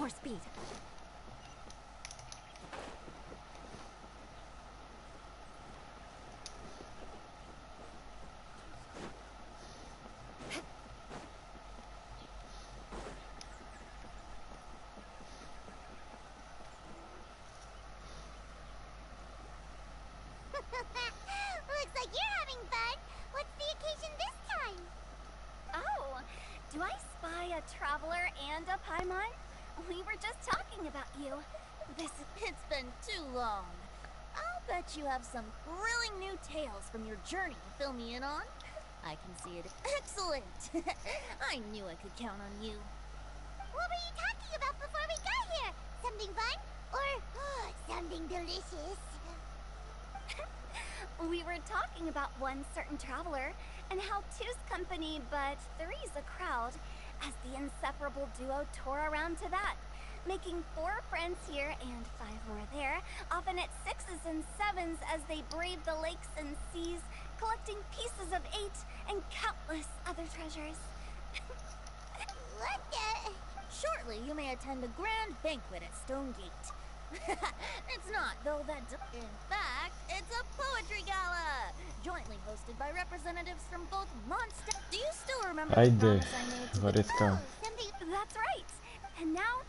More speed. Looks like you're having fun. What's the occasion this time? Oh, do I spy a traveler and a Paimon? We were just talking about you. It's been too long. I'll bet you have some thrilling new tales from your journey to fill me in on. I can see it. Excellent! I knew I could count on you. What were you talking about before we got here? Something fun? Or something delicious? We were talking about one certain traveler and how two's company but three's a crowd, as the inseparable duo tore around to that, making 4 friends here and 5 more there, often at 6s and 7s as they brave the lakes and seas, collecting pieces of 8 and countless other treasures. What the? Shortly, you may attend a grand banquet at Stonegate. It's not, though that... In fact, it's a poetry gala! Jointly hosted by representatives from both Monster... Do you still remember the promise I made to the... That's right! And now,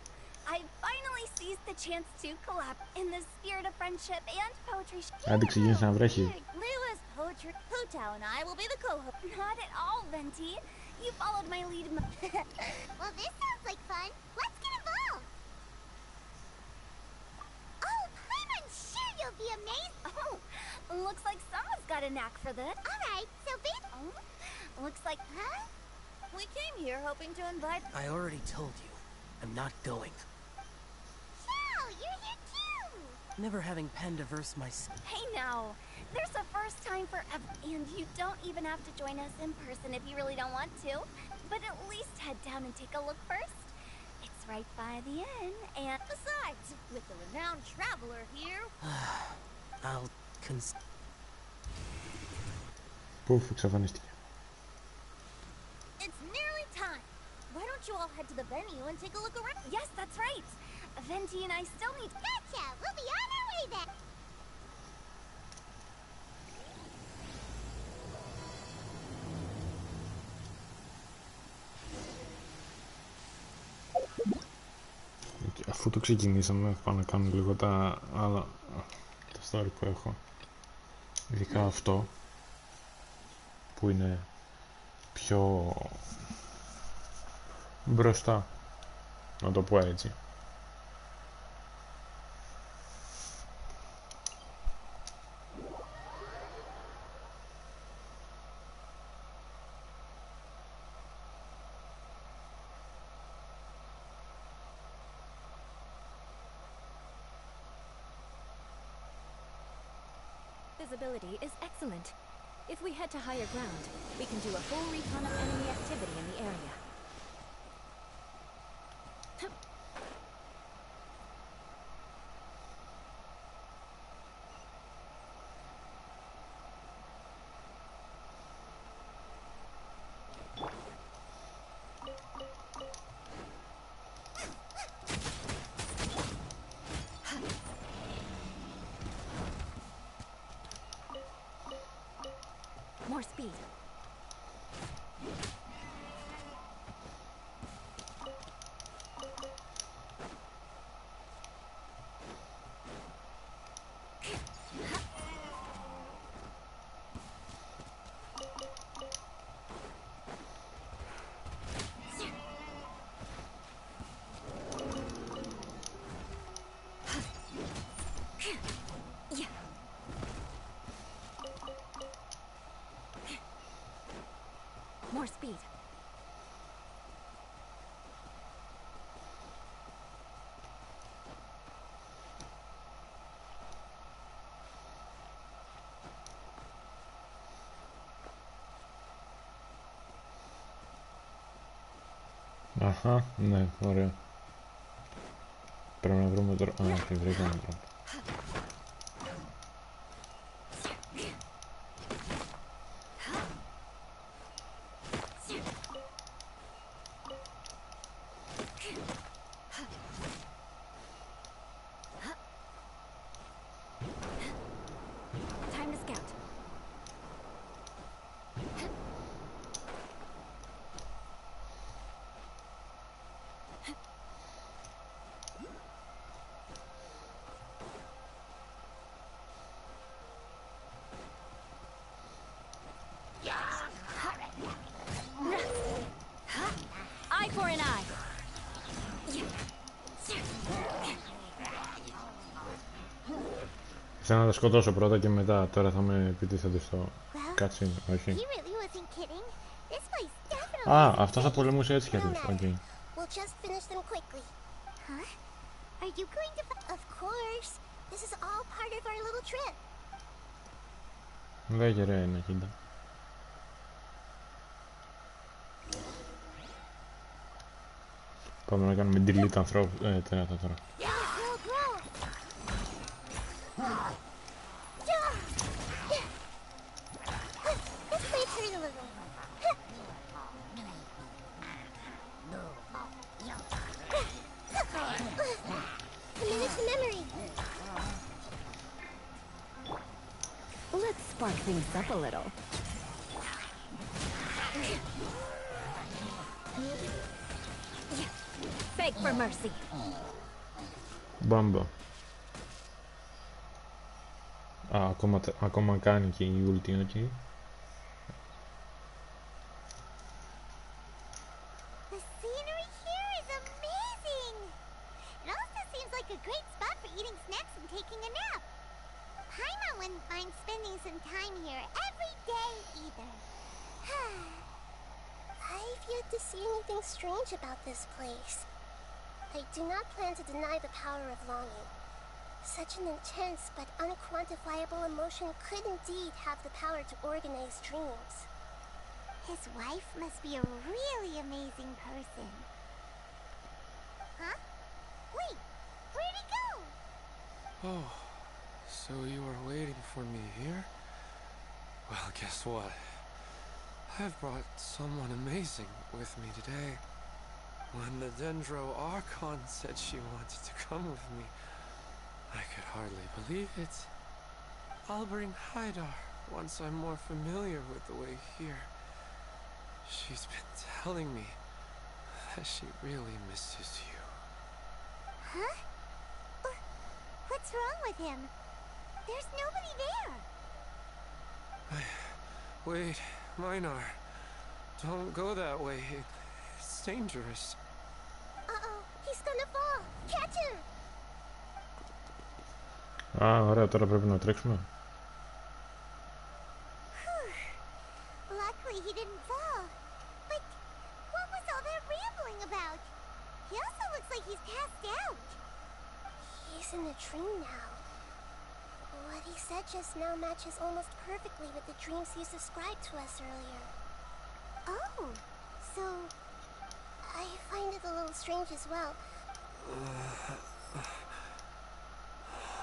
I finally seized the chance to collab in the spirit of friendship and poetry. Lila's poetry... Putao and I will be the co-host. Not at all, Venti. You followed my lead. Well, this sounds like fun. Let's get involved! Oh, I'm sure you'll be amazed. Oh, looks like someone's got a knack for this. Alright, so looks like... Huh? We came here hoping to invite... I already told you. I'm not going. Chow, you're here too! Never having penned a verse myself. Hey now, there's a first time for and you don't even have to join us in person if you really don't want to. But at least head down and take a look first. It's right by the inn, and besides, with the renowned traveler here... I'll Πού εξαφανίστηκε? It's nearly time. Why don't you all head to the venue and take a look around? Yes, that's right. Venti and I still need... Gotcha! We'll be on our way then! Αφού το ξεκινήσαμε, πάω να κάνω λίγο τα άλλα, τα story που έχω. Ειδικά αυτό, που είναι πιο μπροστά, να το πω έτσι. Visibility is excellent. If we head to higher ground, we can do a full recon of enemy activity in the area. More speed. More speed. Αχα, ναι, ωραία. Πρέπει να βρούμε τώρα... Α, τη βρήκαμε τώρα. Θέλω να τα σκοτώσω πρώτα και μετά. Τώρα θα με επιτίθενται στο cutscene. Όχι. He really wasn't kidding. This place definitely Α, isn't αυτό θα safe. πολεμούσε έτσι κι No αλλιώς. matter. Okay. We'll just finish them quickly. Huh? Are you going to... Of course. This is all part of our little trip. Δεν γεραία είναι, κοίτα. Πάμε να κάνουμε delete ανθρώπου. Τέρατα τώρα. Grow, grow. Let's play through a little. Committed to memory. Let's spark things up a little. Beg for mercy. Μπάμπα. Α, ακόμα κάνει και η ulti, okay. The scenery here is amazing. It also seems like a great spot for eating snacks and taking a nap. Paimon wouldn't mind spending some time here every day either. I've yet to see anything strange about this place. I do not plan to deny the power of longing. Such an intense but unquantifiable emotion could indeed have the power to organize dreams. His wife must be a really amazing person. Huh? Wait, where'd he go? Oh, so you were waiting for me here? Well, guess what? I've brought someone amazing with me today. When the Dendro Archon said she wanted to come with me, I could hardly believe it. I'll bring Haidar once I'm more familiar with the way here. She's been telling me that she really misses you. Huh? What's wrong with him? There's nobody there. Wait, Minar. Don't go that way. It's dangerous. Uh-oh, he's gonna fall. Catch him! Α, ωραία, τώρα πρέπει να τρέξουμε. Luckily he didn't fall. But what was all that rambling about? He also looks like he's passed out. He's in a dream now. What he said just now matches almost perfectly with the dreams he's described to us earlier. Oh, so I find it a little strange as well.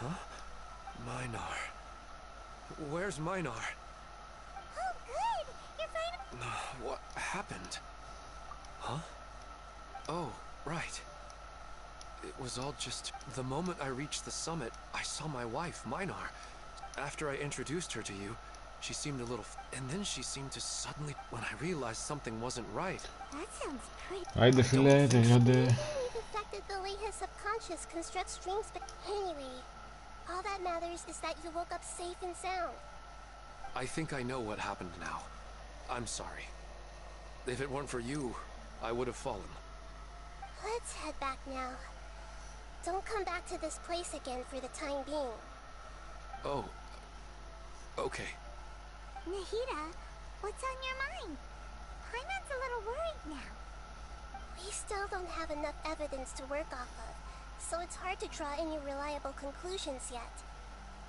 Huh? Minar. Where's Minar? Oh, good! You're finally... What happened? Huh? Oh, right. It was all just... The moment I reached the summit, I saw my wife, Minar. After I introduced her to you, she seemed a little... And then she seemed to suddenly... When I realized something wasn't right... That sounds pretty... Άιντε φίλε, τελειώνται. The fact that the way his subconscious constructs dreams, but anyway, all that matters is that you woke up safe and sound. I think I know what happened now. I'm sorry. If it weren't for you, I would have fallen. Let's head back now. Don't come back to this place again for the time being. Oh. Okay. Nahida, what's on your mind? Paimon's a little worried now. We still don't have enough evidence to work off of, so it's hard to draw any reliable conclusions yet.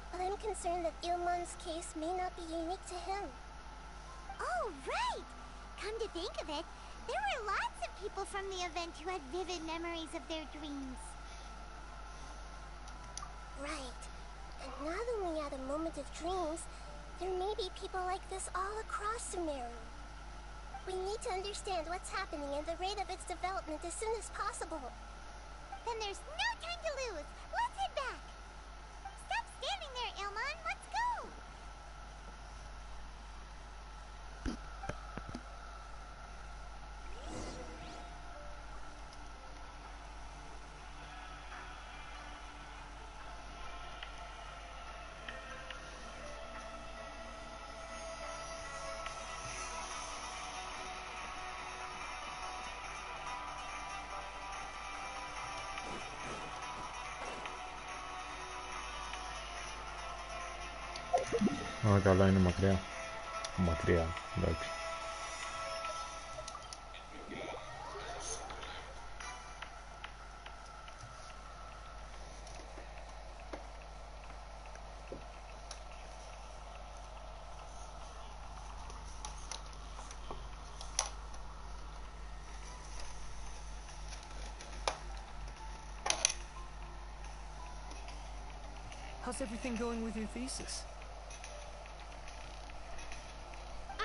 But I'm concerned that Ilmon's case may not be unique to him. Oh, right! Come to think of it, there were lots of people from the event who had vivid memories of their dreams. Right. And not only at a moment of dreams, there may be people like this all across Sumeru. We need to understand what's happening and the rate of its development as soon as possible. Then there's no time to lose. Let's head back. Stop standing there, Ilmon. Let's go. Α, καλά, είναι μακριά. Μακριά, εντάξει. How's everything going with your thesis?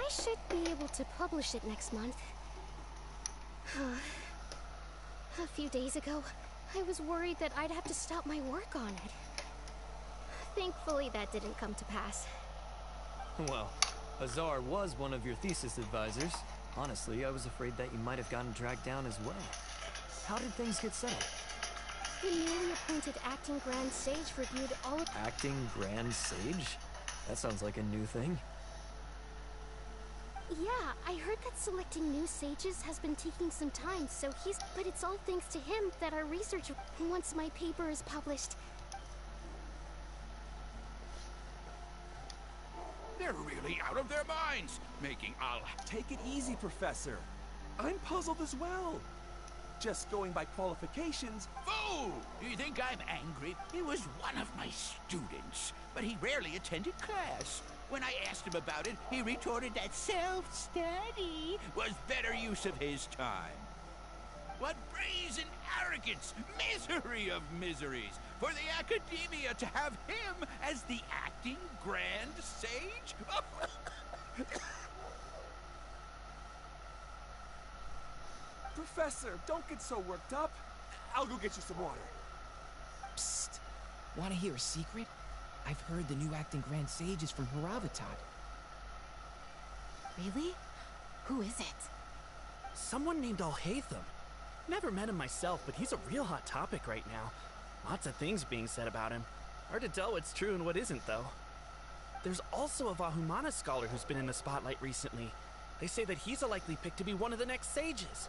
I should be able to publish it next month. A few days ago, I was worried that I'd have to stop my work on it. Thankfully, that didn't come to pass. Well, Azar was one of your thesis advisors. Honestly, I was afraid that you might have gotten dragged down as well. How did things get settled? The newly appointed acting Grand Sage reviewed all of... Acting Grand Sage? That sounds like a new thing. Yeah, I heard that selecting new sages has been taking some time, so he's... But it's all thanks to him that our research... Once my paper is published... They're really out of their minds, making Al... Take it easy, Professor. I'm puzzled as well. Just going by qualifications... Fool! You think I'm angry? He was one of my students, but he rarely attended class. When I asked him about it, he retorted that self-study was better use of his time. What brazen arrogance! Misery of miseries! For the Academia to have him as the acting Grand Sage? Professor, don't get so worked up. I'll go get you some water. Psst. Want to hear a secret? I've heard the new acting Grand Sage is from Haravatat. Really? Who is it? Someone named Alhaitham. Never met him myself, but he's a real hot topic right now. Lots of things being said about him. Hard to tell what's true and what isn't, though. There's also a Vahumana scholar who's been in the spotlight recently. They say that he's a likely pick to be one of the next sages.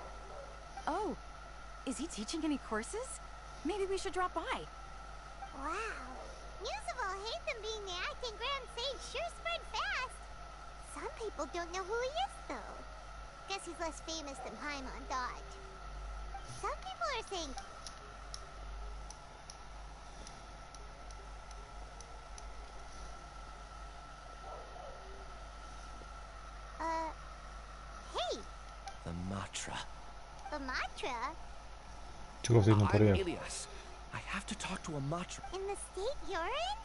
Oh, is he teaching any courses? Maybe we should drop by. Wow. News of Alhaitham being the acting Grand Sage sure spread fast. Some people don't know who he is, though. Guess he's less famous than Paimon thought. Some people are saying... Hey! The Matra. The Matra? Τι κόφτει την I'm απορία. Ilias. I have to talk to a Matra. In the state you're in?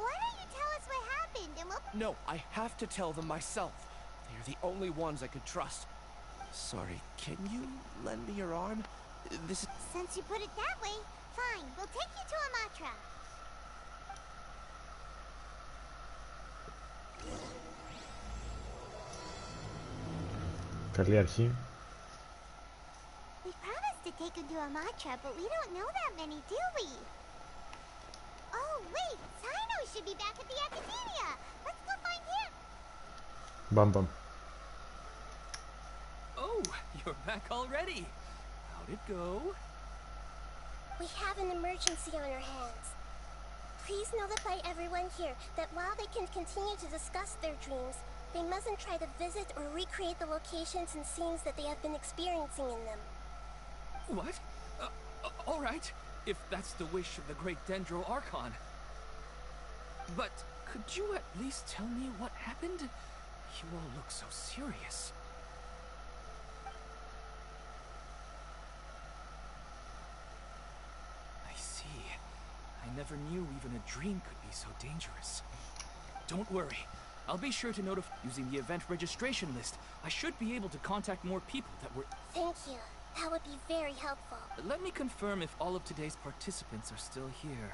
Why don't you tell us what happened and we'll... No, I have to tell them myself. They're the only ones I can trust. Sorry, can you lend me your arm? This is... Since you put it that way, fine. We'll take you to a Matra. Καλή αρχή. We promised to take him to a Matra, but we don't know that many, do we? Oh, wait! Sino should be back at the Academia! Let's go find him! Μπαμ. Oh, you're back already. How'd it go? We have an emergency on our hands. Please notify everyone here that while they can continue to discuss their dreams, they mustn't try to visit or recreate the locations and scenes that they have been experiencing in them. What? All right, if that's the wish of the great Dendro Archon. But could you at least tell me what happened? You all look so serious. I see. I never knew even a dream could be so dangerous. Don't worry. I'll be sure to notify using the event registration list. I should be able to contact more people that were... Thank you. That would be very helpful. Let me confirm if all of today's participants are still here.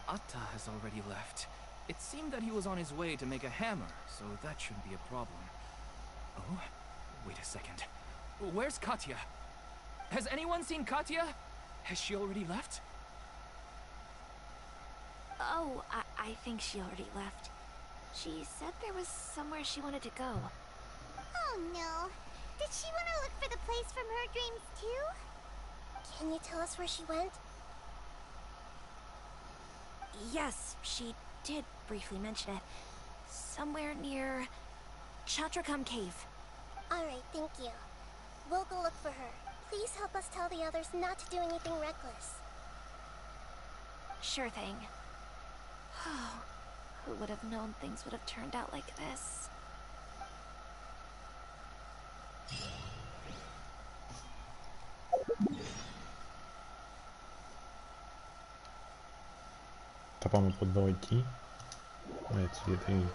Atta has already left. It seemed that he was on his way to make a hammer, so that shouldn't be a problem. Oh, wait a second. Where's Katya? Has anyone seen Katya? Has she already left? Oh, I think she already left. She said there was somewhere she wanted to go. Oh no. Did she want to look for the place from her dreams too? Can you tell us where she went? Yes, she did briefly mention it. Somewhere near Chatrakam Cave. Alright, thank you. We'll go look for her. Please help us tell the others not to do anything reckless. Sure thing. Who would have known things would have turned out like this? Θα πάμε από εδώ εκεί. Έτσι, γιατί...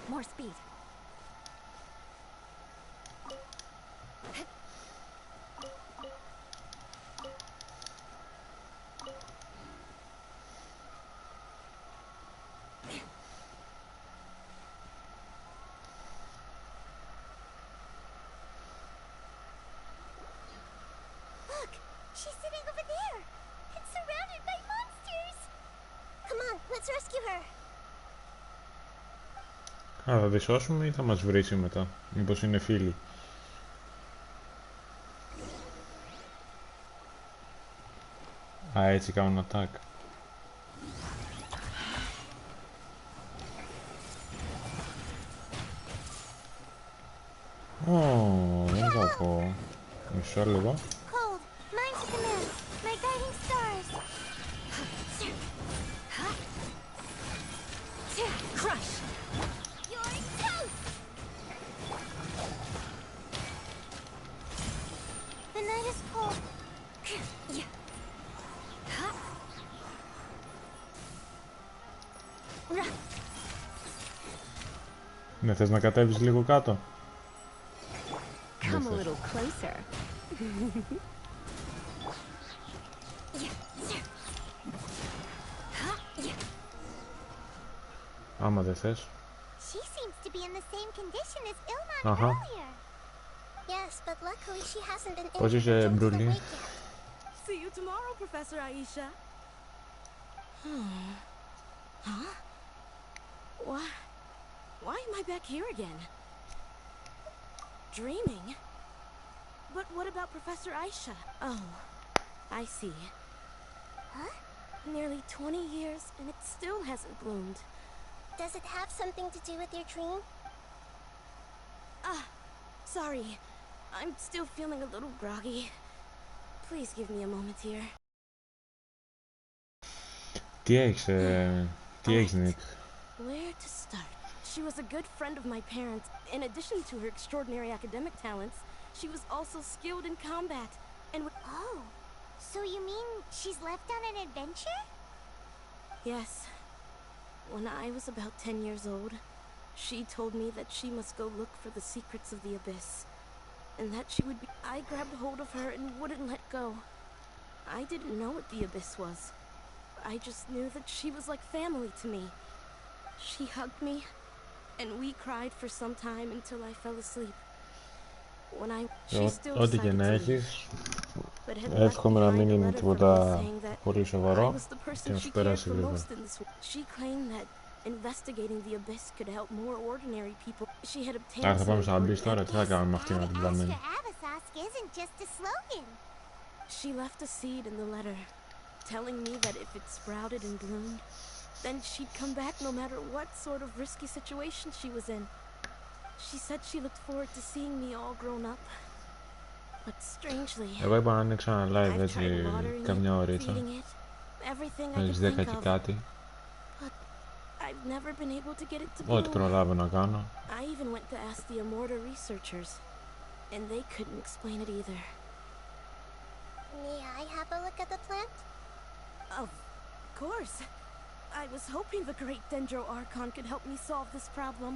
More speed. Look! She's sitting over there! It's surrounded by monsters! Come on, let's rescue her! Α, θα τη σώσουμε ή θα μας βρίσει μετά? Μήπως είναι φίλοι? Α, έτσι κάνουν attack. Ω, δεν είναι κακό. Μισό λίγο. Cold, mine to command, my guiding stars! Crush! You're toast! The night is cold. Ναι, θες να κατέβεις λίγο κάτω? Come a little closer. Άμα δεν θες. She seems to be in the same condition as Ilman Αχα. earlier. Yes, but luckily she hasn't been Πώς injured είσαι, or jolt to the Μπρουλή? wake yet. See you tomorrow, Professor Aisha. Huh? Why am I back here again? Dreaming? But what about Professor Aisha? Oh, I see. Huh? Nearly 20 years and it still hasn't bloomed. Does it have something to do with your dream? Sorry. I'm still feeling a little groggy. Please give me a moment here. Τι έχεις, Νίκ? Where to start? She was a good friend of my parents. In addition to her extraordinary academic talents, she was also skilled in combat. And Oh, so you mean she's left on an adventure? yes. When I was about 10 years old, she told me that she must go look for the secrets of the Abyss. And that she would be... I grabbed hold of her and wouldn't let go. I didn't know what the Abyss was. I just knew that she was like family to me. She hugged me, and we cried for some time until I fell asleep. When she still Ό,τι και decided να to leave, έχεις, but had left εύχομαι να behind μην a είναι letter for me τίποτα saying that πολύ I σοβαρό was the και person να she σου cared περάσει for λίγο. most in this world. She claimed that investigating the Abyss could help more ordinary people. She had obtained Άρα θα πάμε στο some Abyss τώρα, τι θα κάνουμε με αυτήν την πλαμένη? Abasask isn't just a slogan. She left a seed in the letter, telling me that if it sprouted and bloomed, then she'd come back no matter what sort of risky situation she was in. She said she looked forward to seeing me all grown up. But strangely, Εγώ είπα να ανοίξω ένα live I've έτσι tried watering καμιά it, ωρίτσα, feeding it, everything I στις could 10 think και of, κάτι, but I've never been able to get it to ό,τι bloom. προλάβω να κάνω. I even went to ask the Amorta researchers, and they couldn't explain it either. May I have a look at the plant? Of course. I was hoping the Great Dendro Archon could help me solve this problem.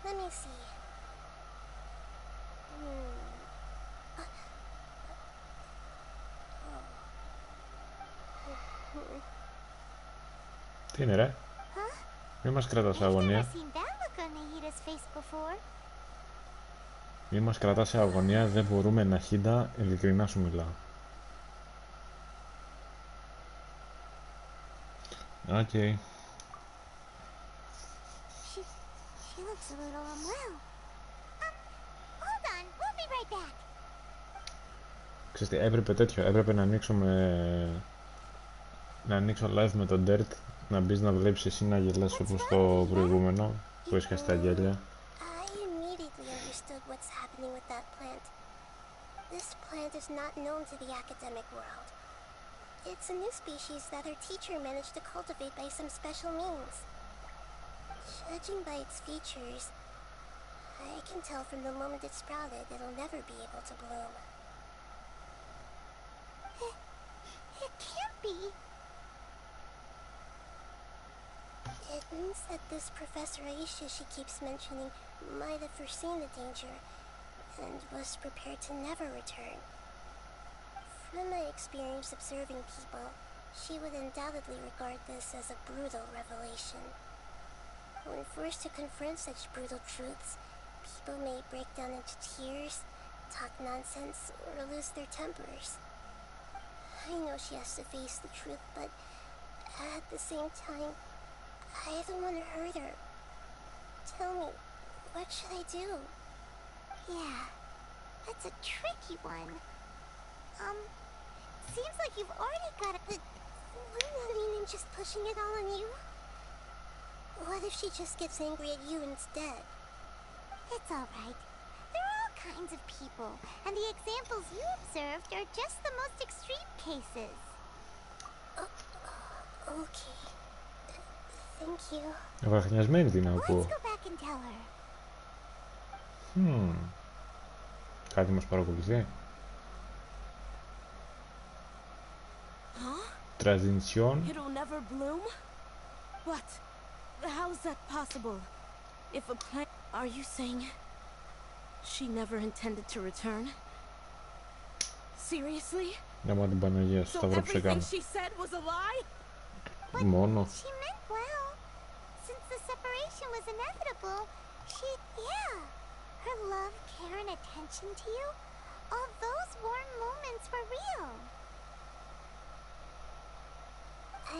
Let me see. Τι είναι ρε? Μη μας κρατάς σε αγωνία. Μη μας κρατάς σε αγωνία, δεν μπορούμε να χίντα, ειλικρινά σου μιλάω. Οκ. She looks a little unwell. Hold on, we'll be right back. Ξέρεις τι, έπρεπε τέτοιο, έπρεπε να ανοίξω live με τον Dirt, να μπεις να βλέπεις εσύ να γελάς όπως το προηγούμενο, που έσχασε τα γέλια. I immediately understood what's happening with that plant. This plant is not known to the academic world. It's a new species that our teacher managed to cultivate by some special means. Judging by its features, I can tell from the moment it sprouted it'll never be able to bloom. It can't be. It means that this Professor Aisha she keeps mentioning might have foreseen the danger and was prepared to never return. From my experience observing people, she would undoubtedly regard this as a brutal revelation. When forced to confront such brutal truths, people may break down into tears, talk nonsense, or lose their tempers. I know she has to face the truth, but at the same time, I don't want to hurt her. Tell me, what should I do? Yeah, that's a tricky one. Seems like you've already got a... Wouldn't that mean I'm just pushing it all on you? What if she just gets angry at you instead? It's alright. There are all kinds of people, and the examples you observed are just the most extreme cases. Okay. Thank you. Βραχνιασμένη την ακούω. Let's go back and tell her. Κάτι μας παρακολουθεί. Tradition. It'll never bloom? What? How is that possible? If a plant... Are you saying she never intended to return? Seriously? Για μα την Παναγία σου, θα βρω που σε κάνω. She said was a lie? Μόνο. She meant well. Since the separation was inevitable, yeah. Her love, care, and attention to you, all those warm moments were real.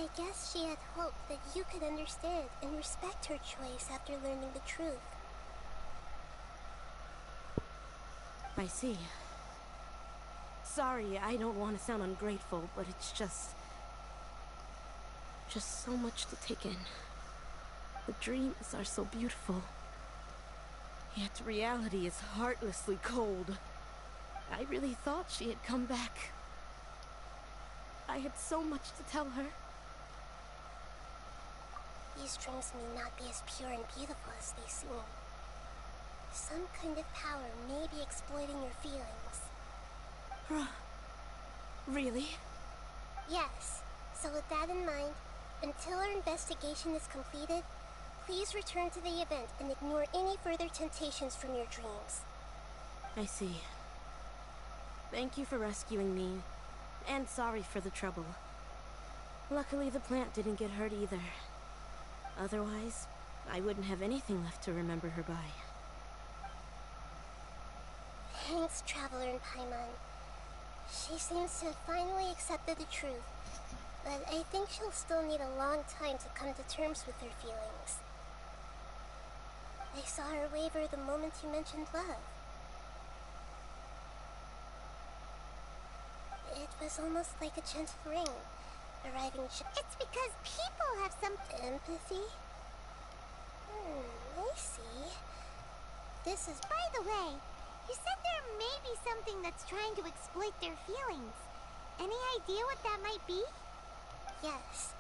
I guess she had hoped that you could understand and respect her choice after learning the truth. I see. Sorry, I don't want to sound ungrateful, but it's just so much to take in. The dreams are so beautiful. Yet reality is heartlessly cold. I really thought she had come back. I had so much to tell her. These dreams may not be as pure and beautiful as they seem. Some kind of power may be exploiting your feelings. Really? Yes. So with that in mind, until our investigation is completed, please return to the event and ignore any further temptations from your dreams. I see. Thank you for rescuing me, and sorry for the trouble. Luckily the plant didn't get hurt either. Otherwise, I wouldn't have anything left to remember her by. Thanks, Traveler and Paimon. She seems to have finally accepted the truth, but I think she'll still need a long time to come to terms with her feelings. I saw her waver the moment you mentioned love. It was almost like a gentle rain, arriving It's because people have some... Empathy? I see. This is... By the way, you said there may be something that's trying to exploit their feelings. Any idea what that might be? Yes.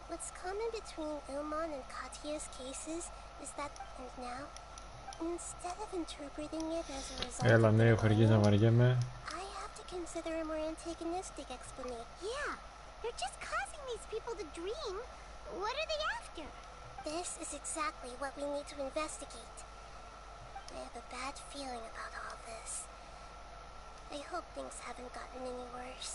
What's common between Ilmon and Katya's cases is that... And now? Instead of interpreting it as a result Έλα, of ναι, έχω αρχίσει να βαριέμαι. I have to consider a more antagonistic explanation. Yeah, they're just causing these people to dream. What are they after? This is exactly what we need to investigate. I have a bad feeling about all this. I hope things haven't gotten any worse.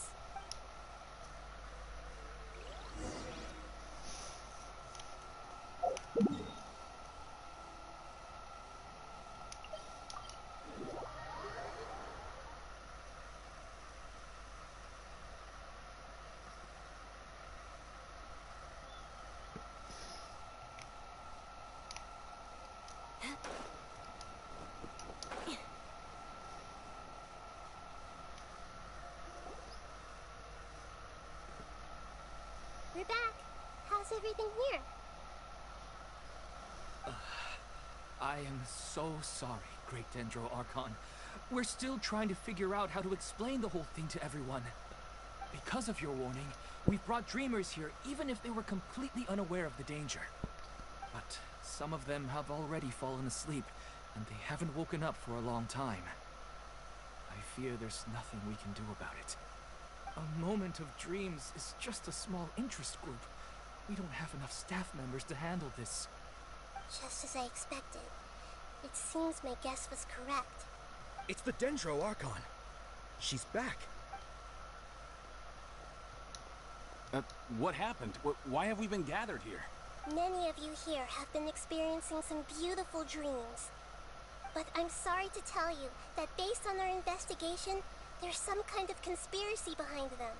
We're back. How's everything here? I am so sorry, Great Dendro Archon. We're still trying to figure out how to explain the whole thing to everyone. Because of your warning, we've brought dreamers here even if they were completely unaware of the danger. But some of them have already fallen asleep, and they haven't woken up for a long time. I fear there's nothing we can do about it. A moment of dreams is just a small interest group. We don't have enough staff members to handle this. Just as I expected. It seems my guess was correct. It's the Dendro Archon. She's back. What happened? Why have we been gathered here? Many of you here have been experiencing some beautiful dreams. But I'm sorry to tell you that based on our investigation, there's some kind of conspiracy behind them.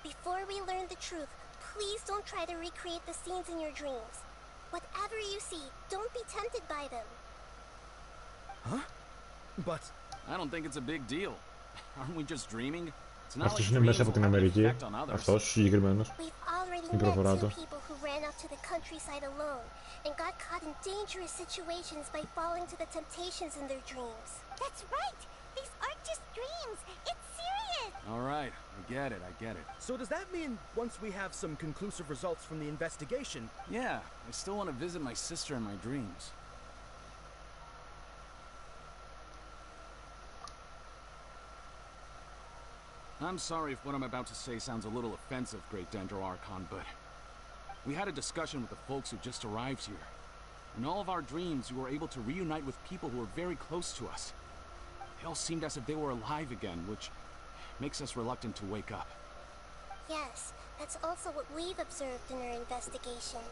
Before we learn the truth, please don't try to recreate the scenes in your dreams. Whatever you see, don't be tempted by them. Huh? But I don't think it's a big deal. Aren't we just dreaming? It's not like Αυτός είναι μέσα από την Αμερική. Αυτός συγκεκριμένος. We've already Η προφορά met two του. people who ran off to the countryside alone and got caught in dangerous situations by falling to the temptations in their dreams. That's right! These aren't just dreams! It's serious! All right, I get it. So does that mean once we have some conclusive results from the investigation... Yeah, I still want to visit my sister in my dreams. I'm sorry if what I'm about to say sounds a little offensive, Great Dendro Archon, but we had a discussion with the folks who just arrived here. In all of our dreams, we were able to reunite with people who were very close to us. They all seemed as if they were alive again, which makes us reluctant to wake up. Yes, that's also what we've observed in our investigation.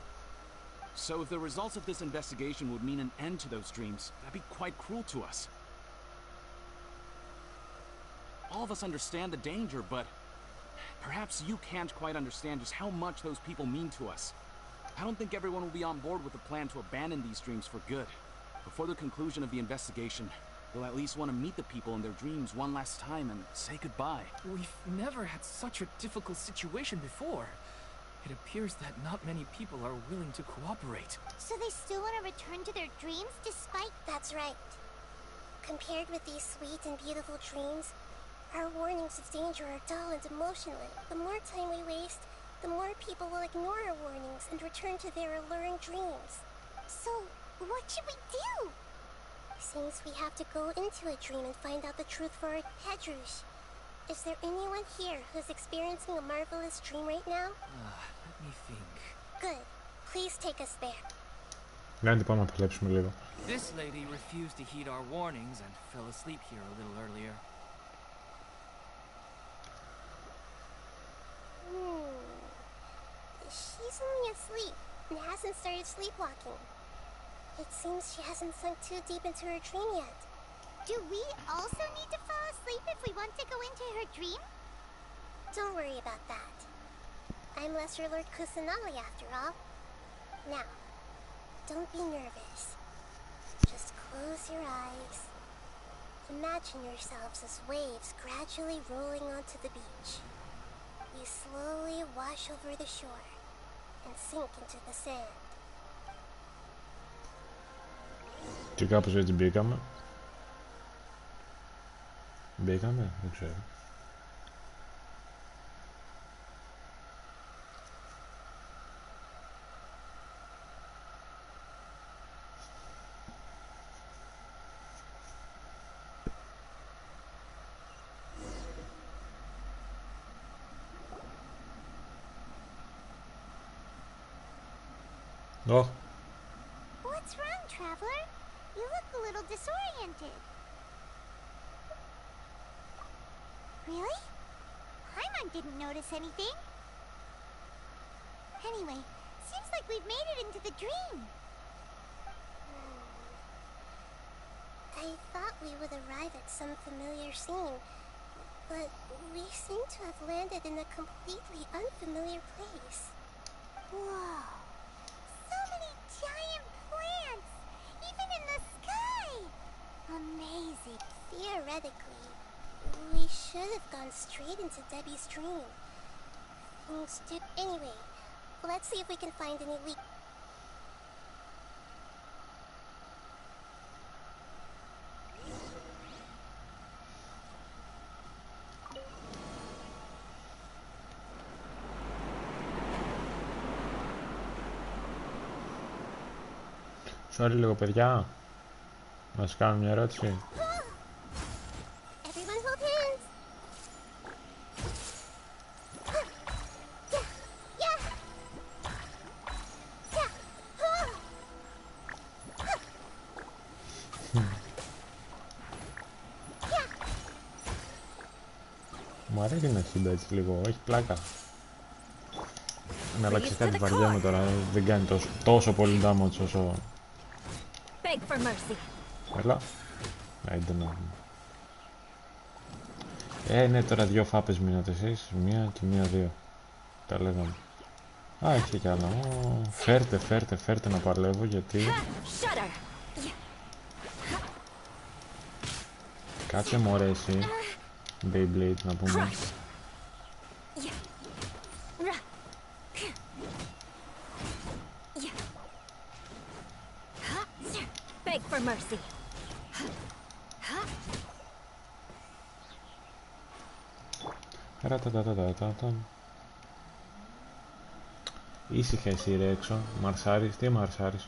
So if the results of this investigation would mean an end to those dreams, that'd be quite cruel to us. All of us understand the danger, but perhaps you can't quite understand just how much those people mean to us. I don't think everyone will be on board with the plan to abandon these dreams for good. Before the conclusion of the investigation, you'll at least want to meet the people in their dreams one last time and say goodbye. We've never had such a difficult situation before. It appears that not many people are willing to cooperate. So they still want to return to their dreams despite... That's right. Compared with these sweet and beautiful dreams, our warnings of danger are dull and emotionless. The more time we waste, the more people will ignore our warnings and return to their alluring dreams. So, what should we do? Seems we have to go into a dream and find out the truth for our Hedrush. Is there anyone here who's experiencing a marvelous dream right now? Let me think. Good. Please take us there. Κάντε πάμε να παλέψουμε λίγο. This lady refused to heed our warnings and fell asleep here a little earlier. She's only asleep and hasn't started sleepwalking. It seems she hasn't sunk too deep into her dream yet. Do we also need to fall asleep if we want to go into her dream? Don't worry about that. I'm Lesser Lord Kusanali after all. Now, don't be nervous. Just close your eyes. Imagine yourselves as waves gradually rolling onto the beach. You slowly wash over the shore and sink into the sand. Και κάπως έτσι μπήκαμε. Μπήκαμε, δεν ξέρω. Oh. What's wrong, Traveler? You look a little disoriented. Really? Paimon didn't notice anything. Anyway, seems like we've made it into the dream. I thought we would arrive at some familiar scene, but we seem to have landed in a completely unfamiliar place. Whoa! So many giant plants! Even in the sky! Amazing. Theoretically, we should have gone straight into Debbie's dream. Anyway, let's see if we can find any leak. Sorry λίγο παιδιά. Να σας κάνω μια ερώτηση. Everyone hold hands. Μου αρέσει να χύντα έτσι λίγο, έχει πλάκα. Να αλλάξει κάτι βαριέμαι τώρα, δεν κάνει τόσο πολύ damage όσο... Έλα. Άιντε να... ναι, τώρα δυο φάπες μείνατε εσείς, μία και μία-δύο. Τα λέγαμε. Α, έχει κι άλλα. Φέρτε να παλεύω γιατί... Κάτσε μωρέ εσύ. Beyblade να πούμε. Beg for mercy. Ήσυχα εσύ ρε έξω. Μαρσάρεις, τι μαρσάρεις?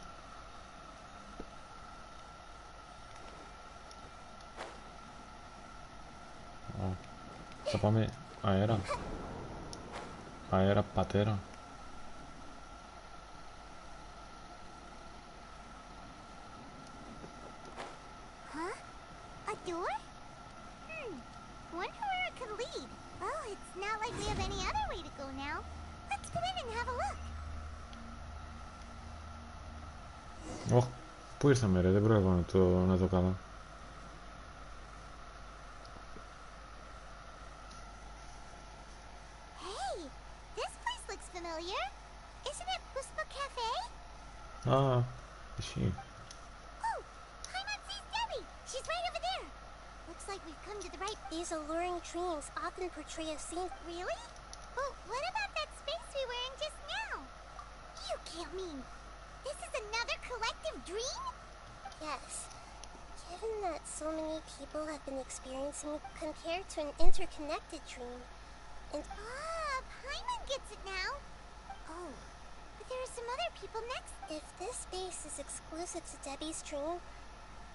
Θα πάμε αέρα. Αέρα πατέρα. A door? Wonder where it could lead. Well, it's not like we have any other way to go now. Let's go in and have a look. Πού ήρθαμε ρε, δεν πρόλαβα να το κάνω. Hey, this place looks familiar. Isn't it Puspa Cafe? Α, ισχύει. Oh, Paimon sees Debbie. She's right over there. Looks like we've come to the right. These alluring dreams often portray a scene. Really? Well, what about that space we were in just now? You can't mean this is another collective dream? Yes. Given that so many people have been experiencing it compared to an interconnected dream, and Paimon gets it now. Oh, but there are some other people next. If this space is exclusive to Debbie's dream,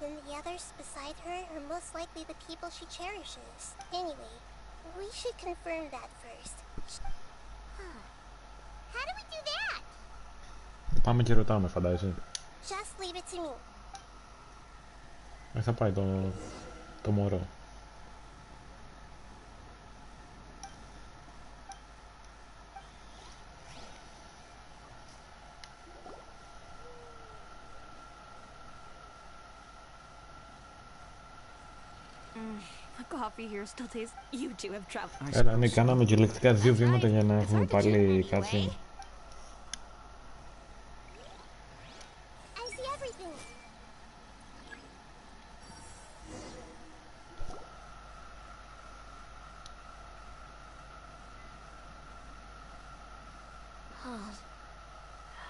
then the others beside her are most likely the people she cherishes. Anyway, we should confirm that first. How do we do that? Πάμε και ρωτάμε, φαντάζεσαι. Just leave it to me. Θα πάει το μωρό. The coffee here still tastes. You two have traveled. Έλα, ναι, κάναμε κυριολεκτικά 2 βήματα για να έχουμε πάλι κάτι.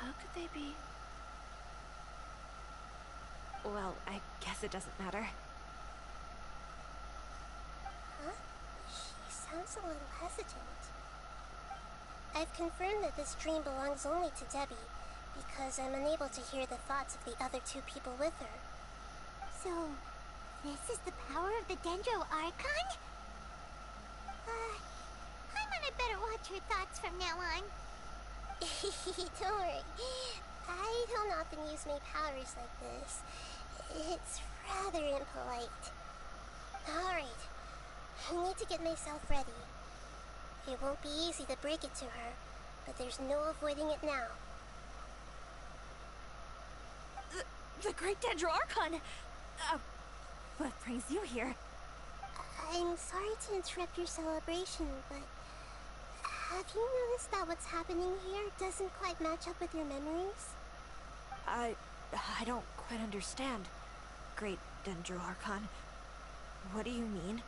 How could they be? Well, I guess it doesn't matter. Huh? She sounds a little hesitant. I've confirmed that this dream belongs only to Debbie, because I'm unable to hear the thoughts of the other two people with her. So, this is the power of the Dendro Archon? Paimon, I better watch her thoughts from now on. Don't worry. I don't often use my powers like this. It's rather impolite. Alright, I need to get myself ready. It won't be easy to break it to her, but there's no avoiding it now. The Great Dendro Archon! What brings you here? I'm sorry to interrupt your celebration, but have you noticed that what's happening here doesn't quite match up with your memories? I don't quite understand, Great Dendro Archon. What do you mean?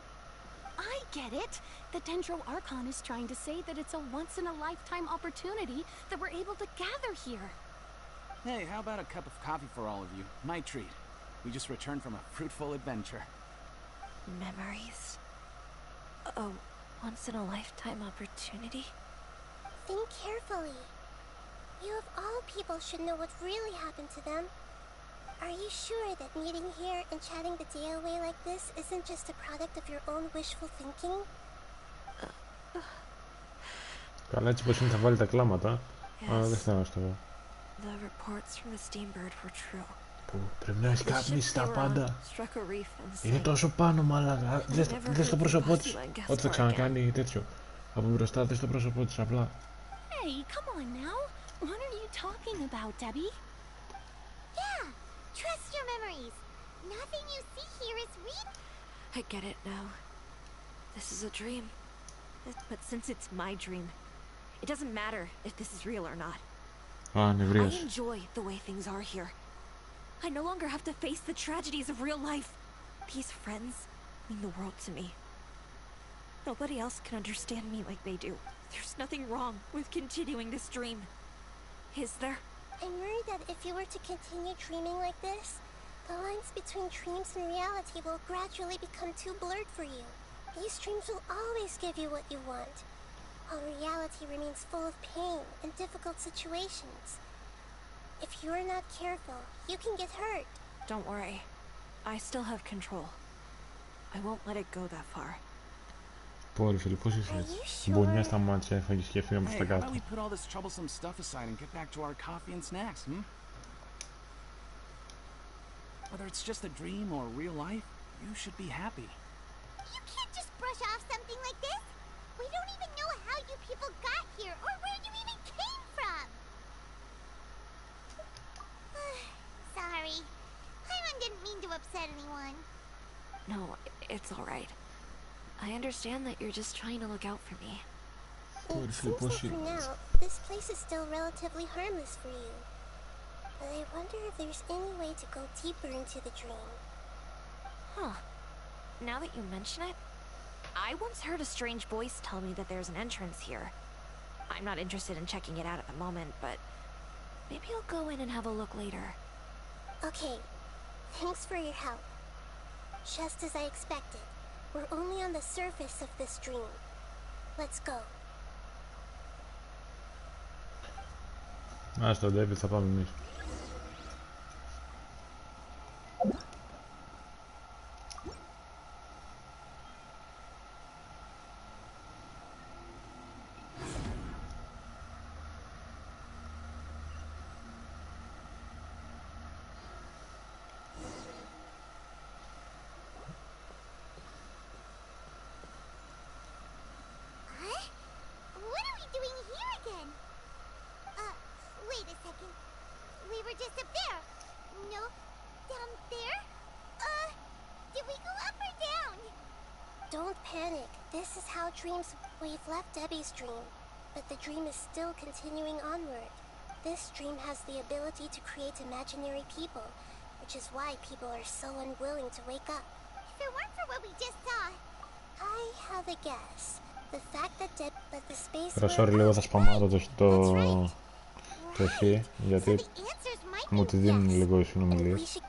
I get it! The Dendro Archon is trying to say that it's a once-in-a-lifetime opportunity that we're able to gather here. Hey, how about a cup of coffee for all of you? My treat. We just returned from a fruitful adventure. Memories? A once-in-a-lifetime opportunity? Think carefully. You of all people should know what really happened to them. Are you sure that meeting here and chatting the day away like this isn't just a product of your own wishful thinking? Καλά, έτσι πως είναι θα βάλει τα κλάματα. Αλλά δεν στενάζω εγώ. The reports from the Steambird were true. Που πρέπει να έχει καπνίσει τα πάντα. Είναι τόσο πάνω, μαλάκα. Δες το πρόσωπό της. Ό,τι θα ξανακάνει τέτοιο. Από μπροστά, δες το πρόσωπό της απλά. Hey, come on now. What are you talking about, Debbie? Yeah, trust your memories. Nothing you see here is real. I get it now. This is a dream. But since it's my dream, it doesn't matter if this is real or not. I enjoy the way things are here. I no longer have to face the tragedies of real life. These friends mean the world to me. Nobody else can understand me like they do. There's nothing wrong with continuing this dream. Is there? I'm worried that if you were to continue dreaming like this, the lines between dreams and reality will gradually become too blurred for you. These dreams will always give you what you want, while reality remains full of pain and difficult situations. If you're not careful, you can get hurt. Don't worry. I still have control. I won't let it go that far. Πολύ φίλοι, πώς είσαι έτσι. Μπονιά στα μάτια, έφαγες και έφυγα προς τα κάτω. How about we put all this troublesome stuff aside and get back to our coffee and snacks, Whether it's just a dream or real life, you should be happy. You can't just brush off something like this. We don't even know how you people got here or where you even came from. Sorry. Paimon didn't mean to upset anyone. No, it's all right. I understand that you're just trying to look out for me. It seems like for now, this place is still relatively harmless for you. But I wonder if there's any way to go deeper into the dream. Huh. Now that you mention it, I once heard a strange voice tell me that there's an entrance here. I'm not interested in checking it out at the moment, but maybe I'll go in and have a look later. Okay, thanks for your help. Just as I expected, we're only on the surface of this dream. Let's go. Στον David θα πάμε εμείς. Dreams, we've left Debbie's dream, but the dream is still continuing onward. This dream has the ability to create imaginary people, which is why people are so unwilling to wake up. If it weren't for what we just saw, I have a guess. The fact that the space. Sorry, λίγο θα σπαμάρω το χ, γιατί μου τη δίνουν λίγο οι συνομιλίες.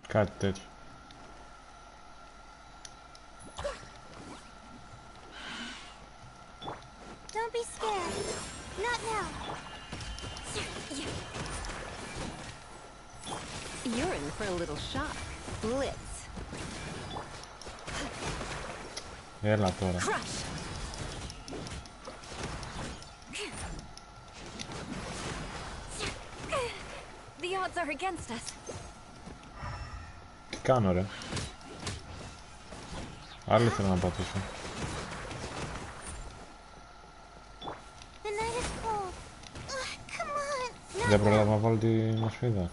Κάτι τέτοιο. You're in for a little shock. Blitz. Έλα τώρα. Crush. The odds are against us. Τι κάνω ρε. Άλλη θέλω να πατήσω. Δεν προλάβω να βάλω τη μοσφίδα.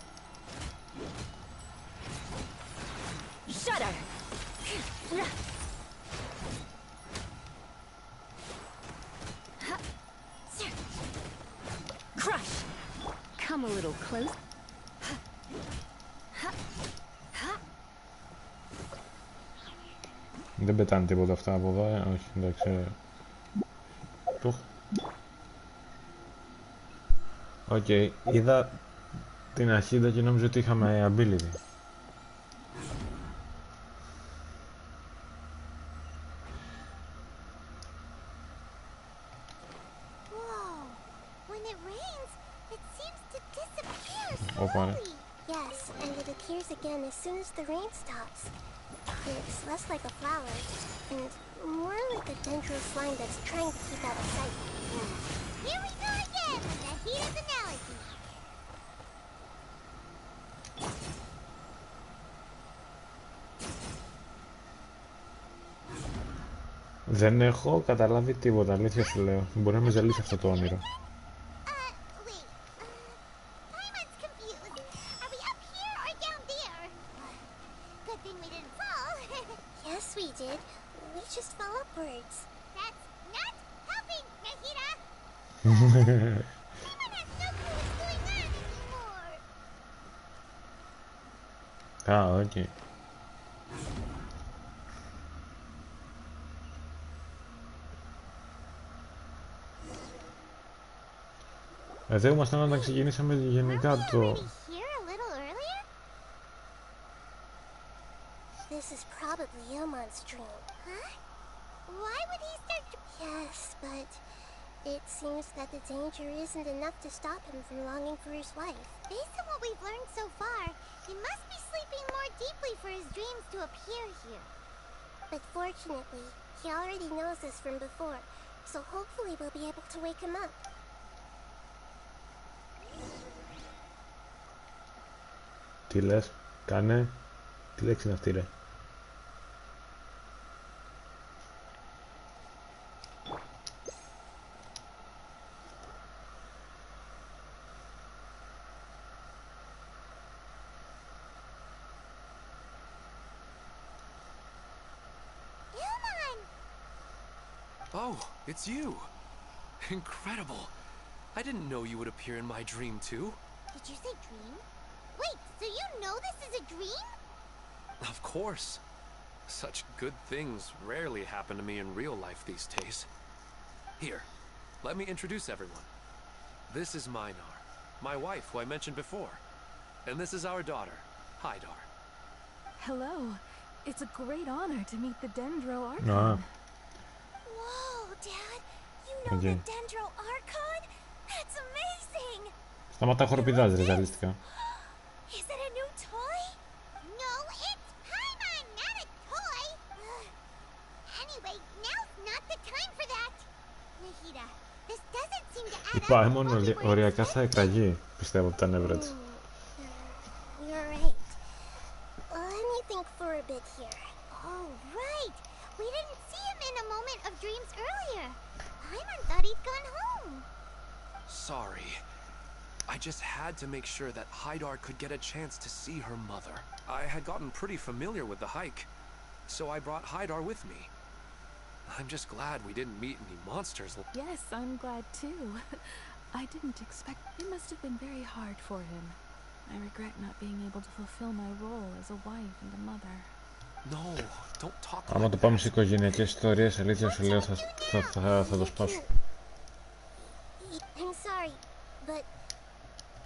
Crush. Come a little close. Δεν πετάνε τίποτα αυτά από εδώ, όχι, εντάξει. Τουχ. Οκ, είδα την αρχίδα και νόμιζα ότι είχαμε ability. Όπα ρε. Yes, and it appears again as soon as the rain stops. It's less like a flower, and more like a dendro slime that's trying to keep out of sight. Here we go again with the heat of analogy. Δεν έχω καταλάβει τίποτα, αλήθεια σου λέω. Μπορεί να με ζαλίσει αυτό το όνειρο. Α, οκ. Εδώ ήμασταν όταν ξεκινήσαμε γενικά το... This is probably Ilmon's dream. Huh? Why would he start to... Yes, but it seems that the danger isn't enough to stop him from longing for his wife. Based on what we've learned so far, he must be sleeping more deeply for his dreams to appear here. But fortunately, he already knows this from before, so hopefully we'll be able to wake him up. Τι λες, κάνε, τι λέξη είναι αυτή ρε. Oh, it's you! Incredible! I didn't know you would appear in my dream too. Did you say dream? Wait, so you know this is a dream? Of course. Such good things rarely happen to me in real life these days. Here, let me introduce everyone. This is Minar, my wife who I mentioned before. And this is our daughter, Hydar. Hello. It's a great honor to meet the Dendro Archon. Ah. Whoa, Dad! You know the Dendro Archon? That's amazing! Σταματά χοροπηδάς ρε, ζαλίστηκα. Is it a new toy? No, it's Paimon, not a toy! Anyway, now's not the time for that! Nahida, this doesn't seem to add Η Paimon οριακά θα εκραγεί, πιστεύω, από τα νεύρα της. You're right. Let me think for a bit here. Oh, right! We didn't see him in a moment of dreams earlier. Paimon thought he'd gone home. Sorry. I just had to make sure that Hydar could get a chance to see her mother. I had gotten pretty familiar with the hike, so I brought Hydar with me. I'm just glad we didn't meet any monsters. Yes, I'm glad too. I didn't expect... It must have been very hard for him. I regret not being able to fulfill my role as a wife and a mother. No, don't talk. Άμα το πάμε σε οικογενειακές ιστορίες, αλήθεια σου λέω, θα το σπάσω. I'm sorry, but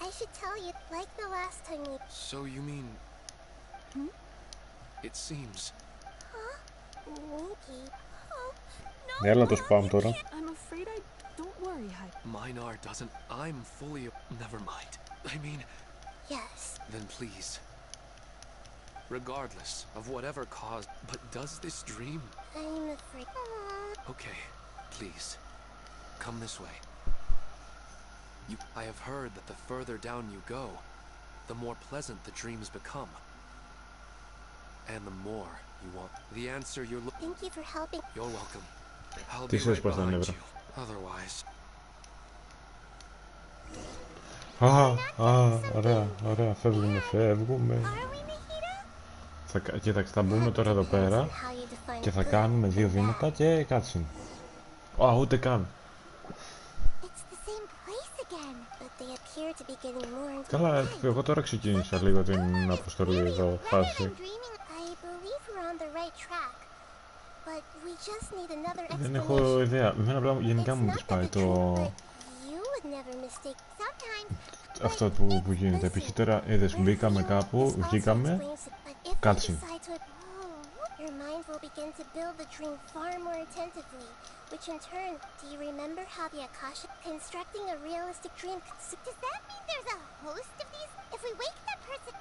I should tell you, like the last time we... So you mean... It seems... Huh? Maybe. Oh, Έλα το spam τώρα. I'm afraid I Don't worry, Hyde. Minar doesn't. I'm fully. Never mind. I mean. Yes. Then please. Regardless of whatever caused. But does this dream. I'm afraid. Okay, please. Come this way. I have heard that the further down you go, the more pleasant the dreams become. And the more you want. The answer you're looking. Thank you for helping. You're welcome. I'll be right behind you. Otherwise. Ωραία, φεύγουμε. Κοίταξε, θα μπούμε τώρα εδώ πέρα και θα κάνουμε 2 βήματα και κάτσιν. Ούτε καν. Καλά, εγώ τώρα ξεκίνησα λίγο την αποστολή εδώ, φάση. Δεν έχω ιδέα. Εμένα απλά γενικά μου σπάει το... αυτό που γίνεται. Π.χ. τώρα είδες, μπήκαμε κάπου, βγήκαμε, κάτσιν. Your mind will begin to build the dream far more attentively, which in turn, do you remember how the Akasha constructing a realistic dream? Does that mean there's a host of these? If we wake that person,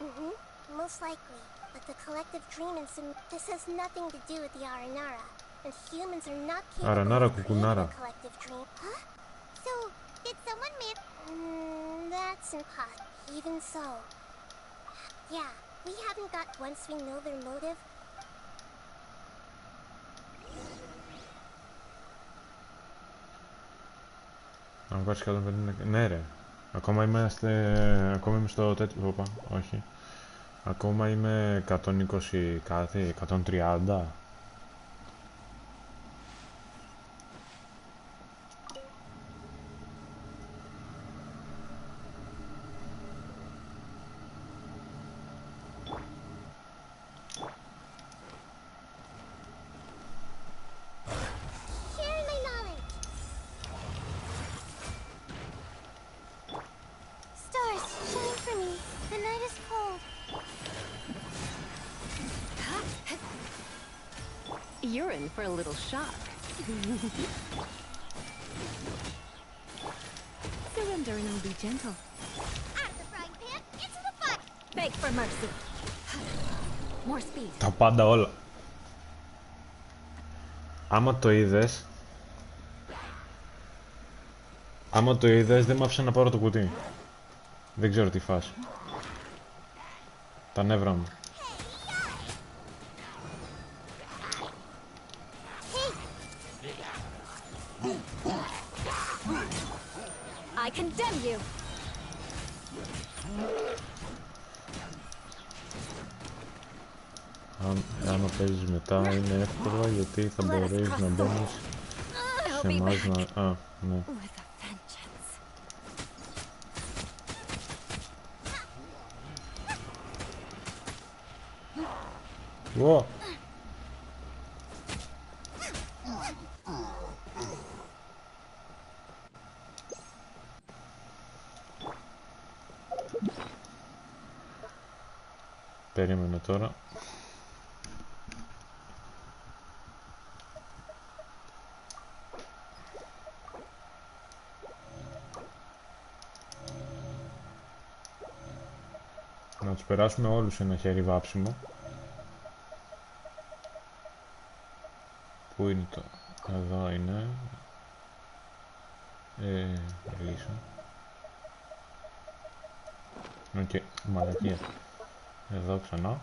most likely. But the collective dream in some this has nothing to do with the Aranara, and humans are not capable of creating a collective dream. Huh? So did someone make? That's impossible. Even so, yeah, we haven't got. Once we know their motive. Αν πάρεις 150... Ναι ρε. Ακόμα είμαι στο τέτοιο... Οπα, όχι. Ακόμα είμαι 120 κάτι, 130. You're in for a little shock. Surrender and I'll be gentle. Out of the frying pan, into the fire. Beg for mercy. More speed. Τα πάντα όλα. Άμα το είδες, δεν μ' άφησε να πάρω το κουτί. Δεν ξέρω τι φάση. Τα νεύρα μου. I condemn you. Άμα παίζεις μετά είναι εύκολο γιατί θα μπορείς να μπαίνεις σε εμάς να... Α, ναι. Wow. Περίμενε τώρα. Να τους περάσουμε όλους ένα χέρι βάψιμο. Πού είναι το... Εδώ είναι. Λύσω. Οκ, μαλακία. Εδώ ξανά.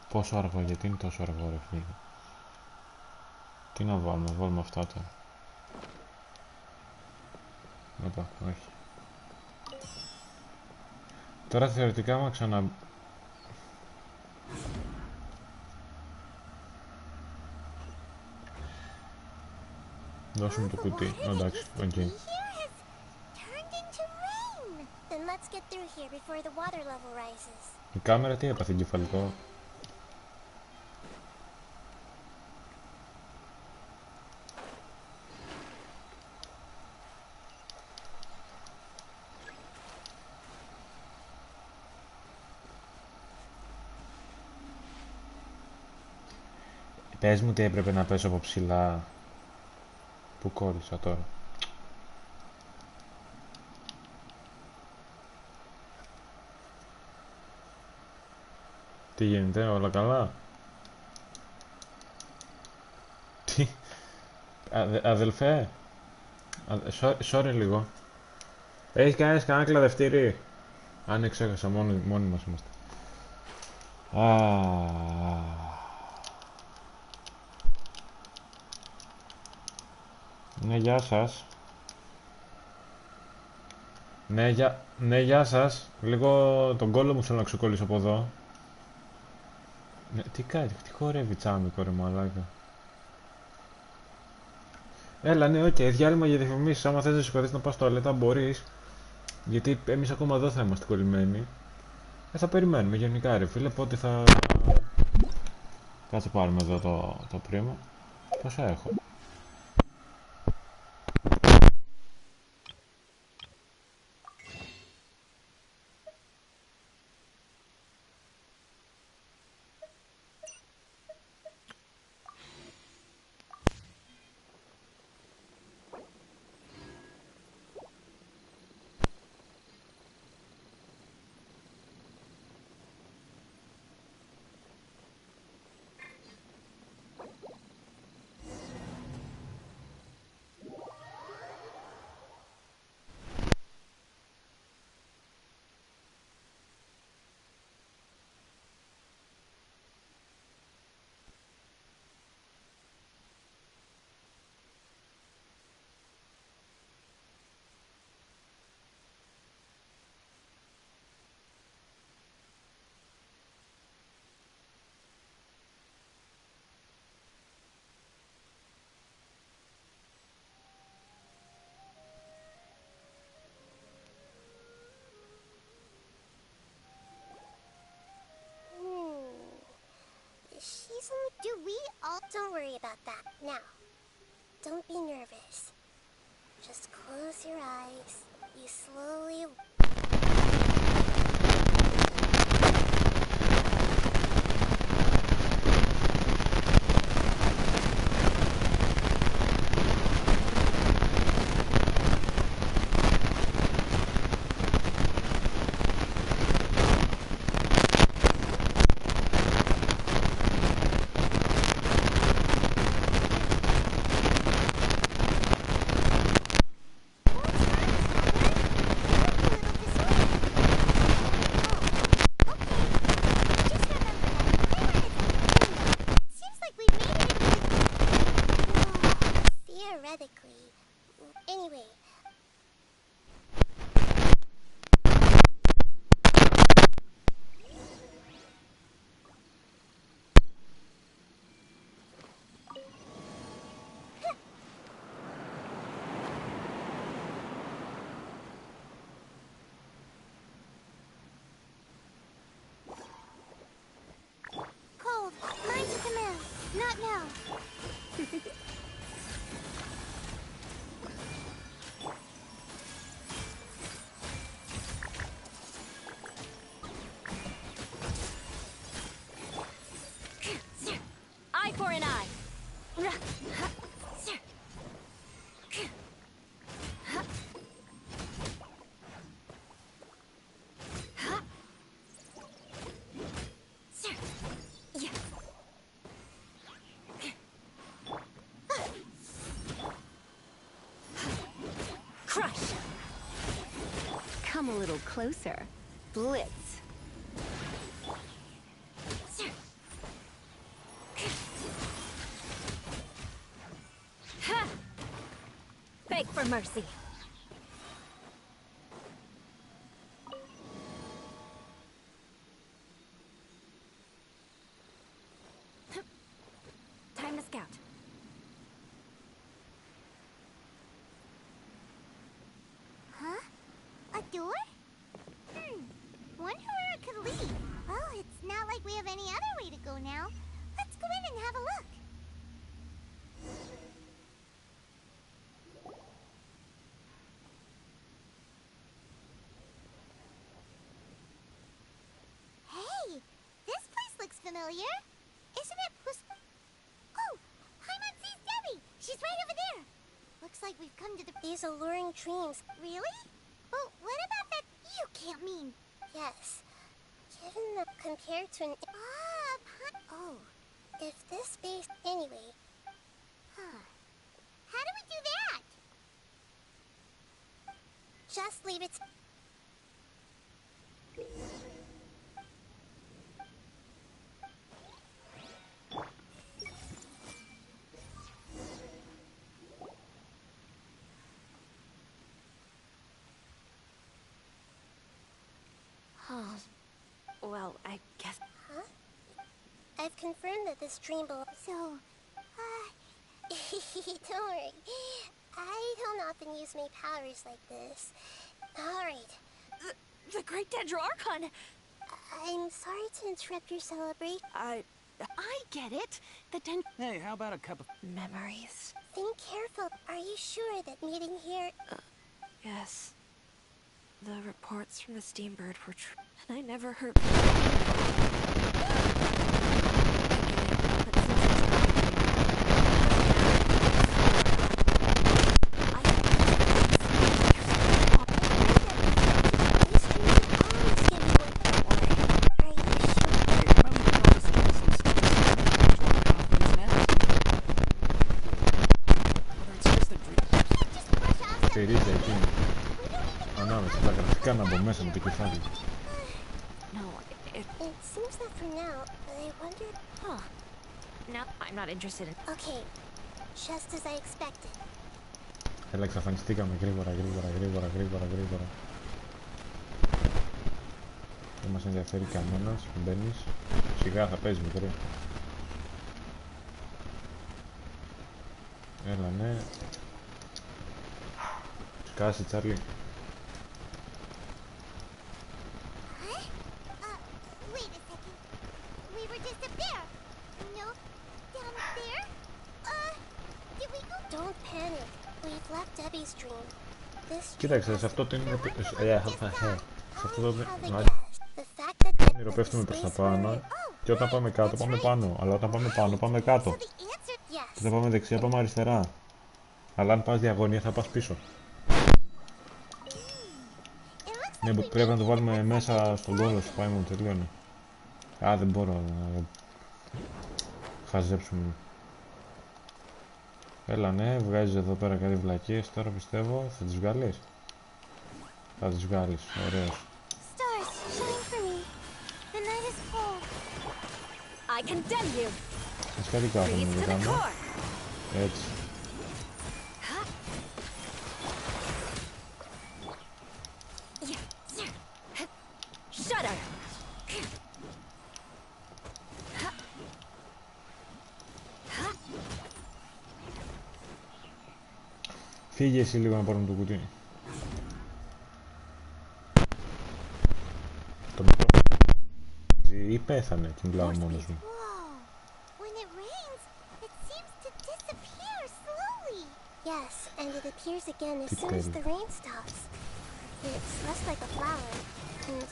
Πόσο αργό, γιατί είναι τόσο αργό ρε φίλε. Τι να βάλουμε αυτά τώρα. Οπα, όχι. Τώρα θεωρητικά άμα ξανά... Δώσουμε το κουτί, εντάξει, οκ. Η κάμερα τι έπαθε, εγκεφαλικό? Πες μου τι έπρεπε να πέσω από ψηλά. Που κόλλησα τώρα. Τι γίνεται, όλα καλά? Τι, αδελφέ, sorry λίγο. Έχεις κανένα κλαδευτήρι? Α, ναι, ξέχασα, μόνοι μας είμαστε. Ναι, γεια σας. Ναι, γεια σας. Λίγο τον κόλλο μου θέλω να ξεκολλήσω από εδώ. Ναι, τι κάνει, τι χορεύει τσάμικο ρε μαλάκα. Έλα, ναι, οκ, διάλειμμα για διαφημίσεις. Άμα θες να σηκωθείς να πας στο τουαλέτα μπορείς. Γιατί εμείς ακόμα εδώ θα είμαστε κολλημένοι. Θα περιμένουμε γενικά ρε φίλε, πότε θα... Κάτσε πάρουμε εδώ το πρίμα. Πόσα έχω? Do we all... Don't worry about that. Now, don't be nervous. Just close your eyes. You slowly... Anyway. Cold, mind to command. Not now. Eye for an eye. Crush. Come a little closer. Blitz. Beg for mercy. Time to scout. Huh? A door? Wonder where it could lead. Well, it's not like we have any other way to go now. Let's go in and have a look. Hey, this place looks familiar. Isn't it Pussy? Oh, Paimon sees Debbie. She's right over there. Looks like we've come to these alluring dreams. Really? But what about that you can't mean? Yes. Given that compared to an... Oh, if this space... Anyway. How do we do that? Just leave it... Well, I guess... Huh? I've confirmed that this dream belongs... So, don't worry. I don't often use my powers like this. Alright. The Great Dendro Archon! I'm sorry to interrupt your celebration. I get it. The Hey, how about a cup of... memories. Think careful. Are you sure that meeting here... Yes. The reports from the Steambird were true. And I never heard... Στηρίζει εκείνη. Ανάμεσα τα γραφικά να μπω μέσα με το κεφάλι. It seems that for now, I wondered... No, I'm not interested in... Okay, just as I expected. Έλα, εξαφανιστήκαμε γρήγορα. Δεν μας ενδιαφέρει κανένας που μπαίνεις. Σιγά θα παίζει μικρή. Έλα, ναι. Σκάσει, Τσάρλι. Wait a second. We were just up there. No, down there? Did we go? Don't panic. We've left Debbie's dream. This... Κοίταξε, σε αυτό το είναι... Σε αυτό το όνειρο πέφτουμε προς τα πάνω και όταν πάμε κάτω πάμε πάνω, αλλά όταν πάμε πάνω πάμε κάτω. Και όταν πάμε δεξιά πάμε αριστερά. Αλλά αν πας διαγωνία θα πας πίσω. Ναι, πρέπει να το βάλουμε μέσα στον κόλλο σου, πάει μόνο, τελειώνει. Α, δεν μπορώ να χαζέψουμε. Έλα, ναι, βγάζεις εδώ πέρα κάτι βλακίες, τώρα πιστεύω, θα τις βγάλεις. Θα τις βγάλεις, ωραίος. Έχεις κάτι κάθομαι να το κάνω. Έτσι. Φύγε εσύ λίγο να πάρουμε το κουτί. Το μικρό ή πέθανε και μιλάω μόνος μου. Yes, and it appears again as soon as the rain stops. It's less like a flower, and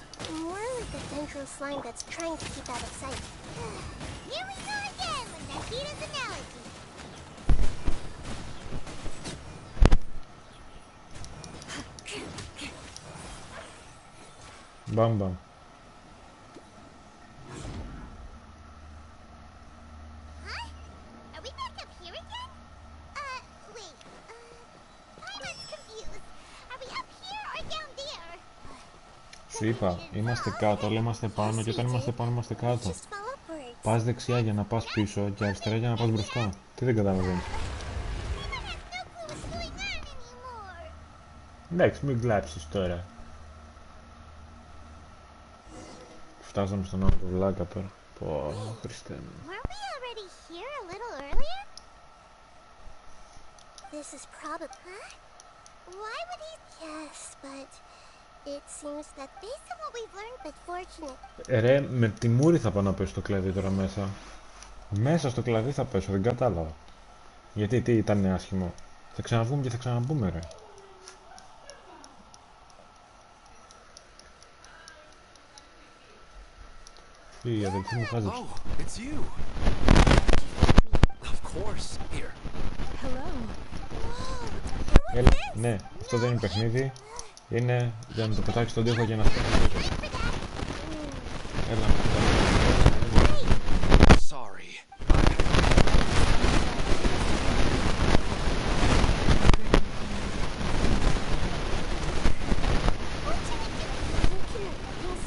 more like a dendro slime that's trying to keep out of sight. Here we go again with Nakita's analogy. Bam bam. Σου είπα, είμαστε κάτω, αλλά είμαστε πάνω και όταν είμαστε πάνω είμαστε κάτω. Πας δεξιά για να πας πίσω και αριστερά για να πας μπροστά. Τι δεν καταλαβαίνεις. Εντάξει, μην κλάψεις τώρα. Φτάσαμε στον άλλο βλάκα τώρα. Πω, Χριστέ μου. This is probably... Why would he... Yes, but... It seems that based on what we've learned, but fortunate... Ρε, με τη μούρη θα πάω να πέσω στο κλαδί τώρα μέσα. Μέσα στο κλαδί θα πέσω, δεν κατάλαβα. Γιατί, τι ήταν άσχημο. Θα ξαναβγούμε και θα ξαναμπούμε, ρε. Η αδελφή μου χάζεψε. Ναι, αυτό δεν είναι παιχνίδι. Είναι για να το πετάξεις στον τοίχο για να φτιάξει. Sorry. I'm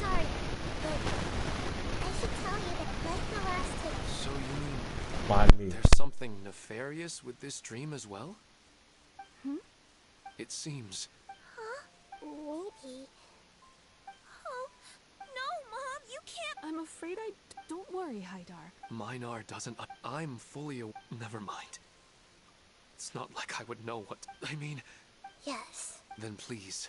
sorry, but I should tell you that like the last time. So you mean Πάλι. there's something nefarious with this dream as well? It seems. Huh? Maybe. Oh, no, Mom, you can't. I'm afraid I don't worry, Haidar. Minar doesn't. I'm fully never mind. It's not like I would know what. I mean. Yes. Then please.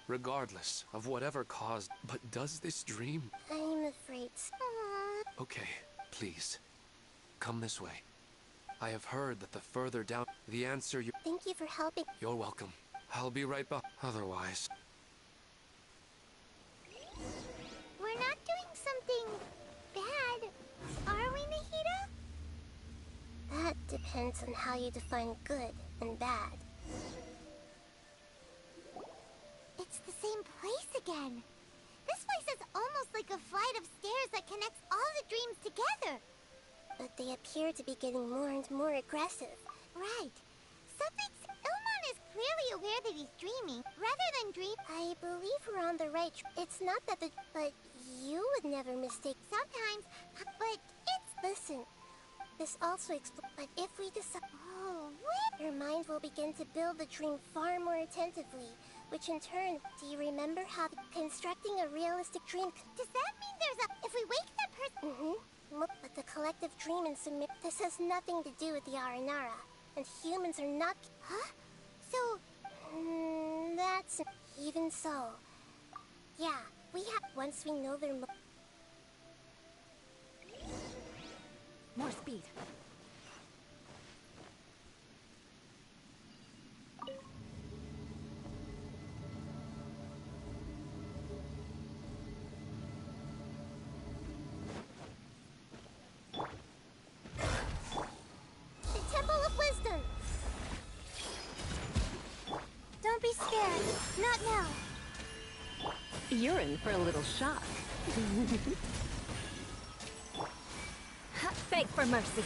Regardless of whatever caused. But does this dream. I'm afraid so. Okay, please. Come this way. I have heard that the further down. The answer you. Thank you for helping. You're welcome. I'll be right back. Otherwise. We're not doing something bad, are we, Nahida? That depends on how you define good and bad. It's the same place again. This place is almost like a flight of stairs that connects all the dreams together. But they appear to be getting more and more aggressive. Right. Ilmon is clearly aware that he's dreaming, rather than dream. I believe we're on the right. It's not that but you would never mistake. Sometimes, but it's. Listen. This also explains. But if we decide, your mind will begin to build the dream far more attentively, which in turn, do you remember how constructing a realistic dream? Does that mean there's a? If we wake that person. But the collective dream in Sumir. This has nothing to do with the Aranara. And humans are not. Huh? So. That's. Even so. Yeah, we have. Once we know their. More speed. Don't be scared. Not now. You're in for a little shock. Beg for mercy.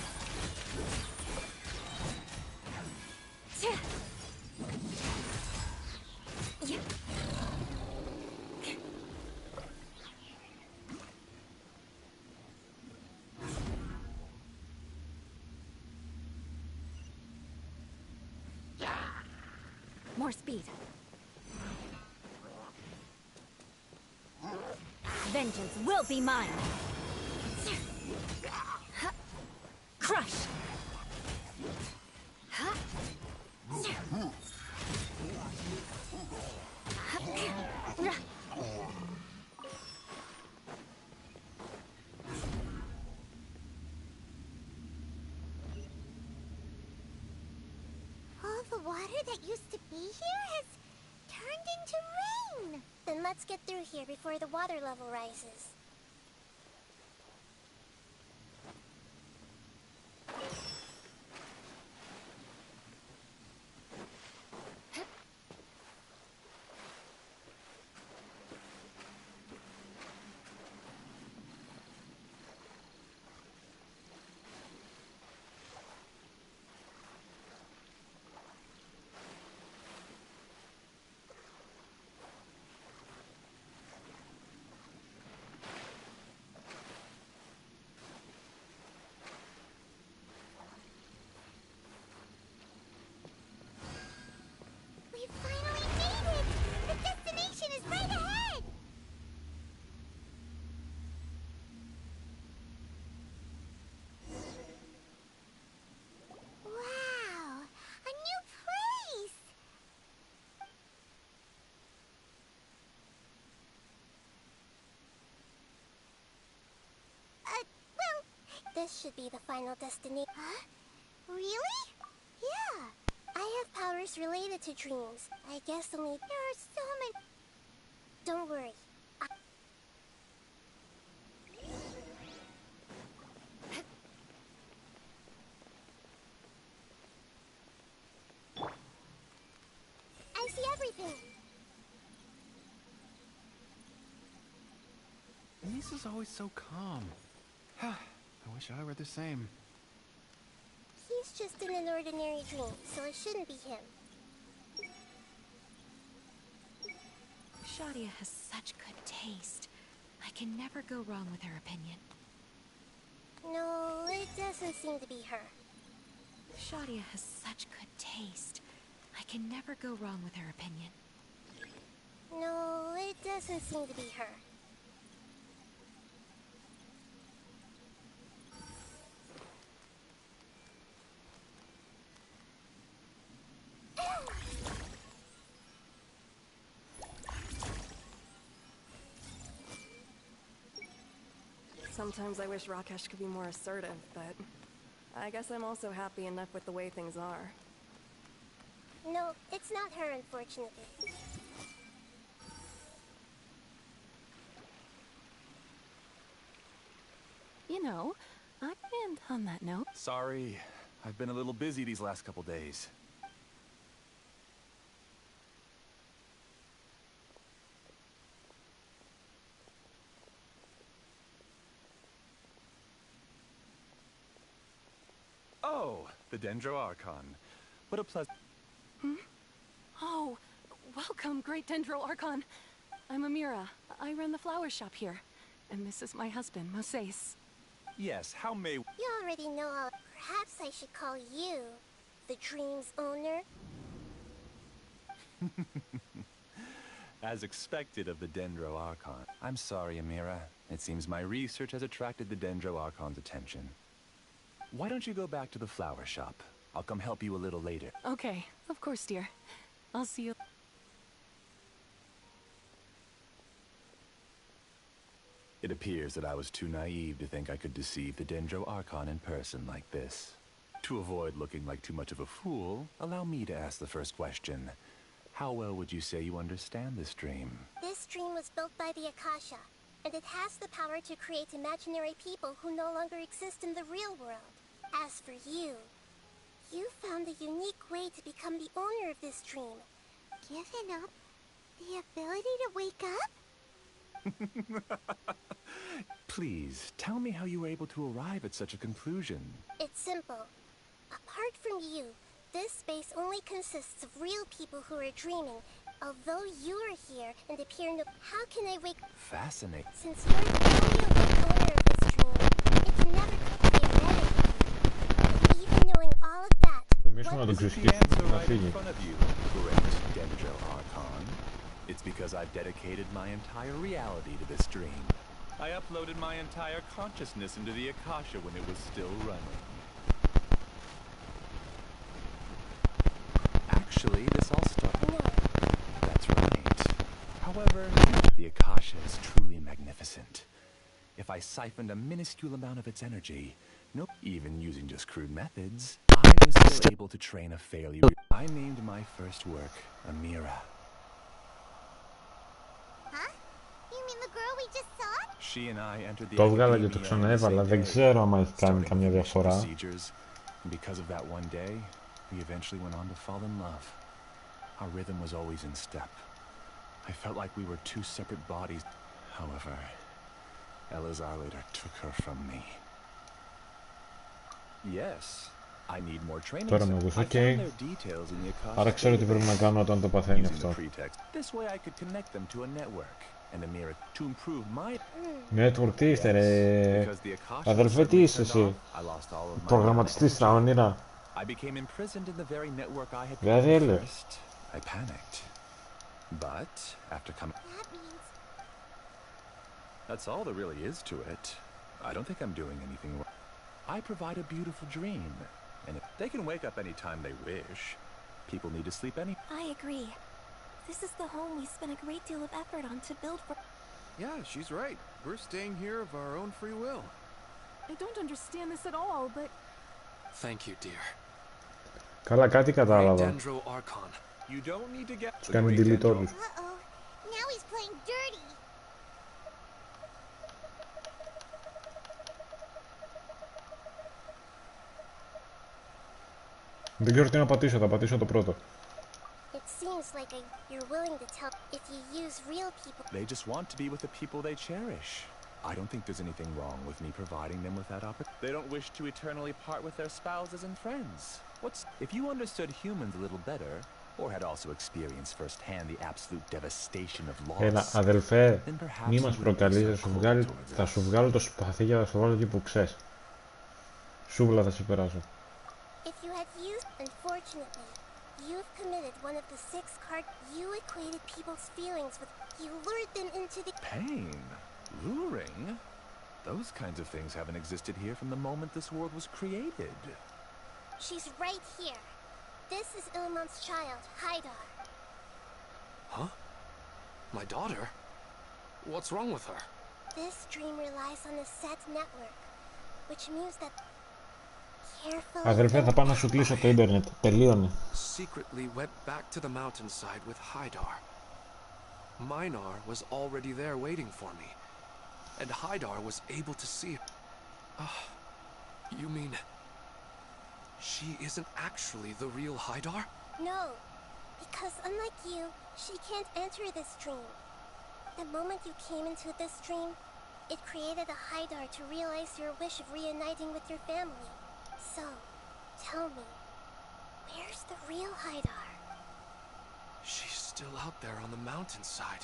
More speed. Vengeance will be mine. Crush. All the water that used to be here has turned into rain. Then let's get through here before the water level rises. We finally made it! The destination is right ahead! Wow! A new place! Well, this should be the final destination. Huh? Really? Yeah. I have powers related to dreams. I guess only there are so many. Don't worry. I see everything. Lisa's always so calm. I wish I were the same. He's just in an ordinary dream, so it shouldn't be him. Shadia has such good taste. I can never go wrong with her opinion. No, it doesn't seem to be her. Shadia has such good taste. I can never go wrong with her opinion. No, it doesn't seem to be her. Sometimes I wish Rakesh could be more assertive, but I guess I'm also happy enough with the way things are. No, it's not her, unfortunately. You know, and on that note... Sorry, I've been a little busy these last couple days. Oh, the Dendro Archon. What a pleasant... Oh, welcome, Great Dendro Archon. I'm Amira. I run the flower shop here. And this is my husband, Moses. Yes, how may... You already know how... Perhaps I should call you the dream's owner? As expected of the Dendro Archon. I'm sorry, Amira. It seems my research has attracted the Dendro Archon's attention. Why don't you go back to the flower shop? I'll come help you a little later. Okay, of course, dear. I'll see you... It appears that I was too naive to think I could deceive the Dendro Archon in person like this. To avoid looking like too much of a fool, allow me to ask the first question. How well would you say you understand this dream? This dream was built by the Akasha, and it has the power to create imaginary people who no longer exist in the real world. As for you, you found a unique way to become the owner of this dream. Given up the ability to wake up? Please, tell me how you were able to arrive at such a conclusion. It's simple. Apart from you, this space only consists of real people who are dreaming. Although you are here and appear no... How can I wake... Fascinating. Since you're the only owner of this dream, it can never be remedied. Even knowing all of that... What is the answer right in front of you, great Dendro Archon? It's because I've dedicated my entire reality to this dream. I uploaded my entire consciousness into the Akasha when it was still running. Actually, this all started... That's right. However, the Akasha is truly magnificent. If I siphoned a minuscule amount of its energy, even using just crude methods, I was still able to train a failure. I named my first work Amira. Huh? You mean the girl we just saw? She and I entered the Το έβγαλα και το ξαναέβαλα, δεν ξέρω αν έχει κάνει καμιά διαφορά. Because of that one day, we eventually went on to fall in love. Our rhythm was always in step. I felt like we were two separate bodies. However, Elazar later took her from me. Yes, I need more training. Τώρα με ακούς, οκ. Άρα ξέρω τι πρέπει να κάνω όταν το παθαίνει αυτό. This way I could connect them to a network and Amira to improve my... Network τι είστε ρε. Αδελφέ τι είσαι εσύ. Προγραμματιστής στα όνειρα. Δεν θέλει. I panicked. But after coming... That's all there really is to it. I don't think I'm doing anything wrong. I provide a beautiful dream, and if they can wake up any time they wish. People need to sleep any... I agree. This is the home we spent a great deal of effort on to build for... Yeah, she's right. We're staying here of our own free will. I don't understand this at all, but... Thank you, dear. Καλά, κάτι κατάλαβα. Τους κάνει delete όλους. Uh-oh. Now he's playing dirty. Δεν ξέρω τι να πατήσω, θα πατήσω το πρώτο. It seems like you're willing to tell if you use real people. They just want to be with the people they cherish. I don't think there's anything wrong with me providing them with that opportunity. They don't wish to eternally part with their spouses and friends. If you understood humans a little better, or had also experienced firsthand the absolute devastation of loss, Έλα, αδελφέ, then perhaps μη you μας wouldn't be προκαλείς, so cold towards θα us. σου βγάλω το σπαθί και θα σου βάλω εκεί που ξέρεις. Σούβλα θα σε περάσω. If you had used, unfortunately, you've committed one of the 6 card. You equated people's feelings with. You lured them into the Pain? Luring? Those kinds of things haven't existed here from the moment this world was created. She's right here. This is Illimon's child, Haidar. Huh? My daughter? What's wrong with her? This dream relies on a set network, which means that Αδελφέ, θα πάω να σου κλείσω το ίντερνετ. Τελείωνε. Secretly went back to the mountainside with Haidar. Minar was already there waiting for me, and Haidar was able to see. You mean she isn't actually the real Haidar? No, because unlike you, she can't enter this dream. The moment you came into this dream, it created a Haidar to realize your wish of reuniting with your family. So, tell me, where's the real Haidar? She's still out there on the mountainside.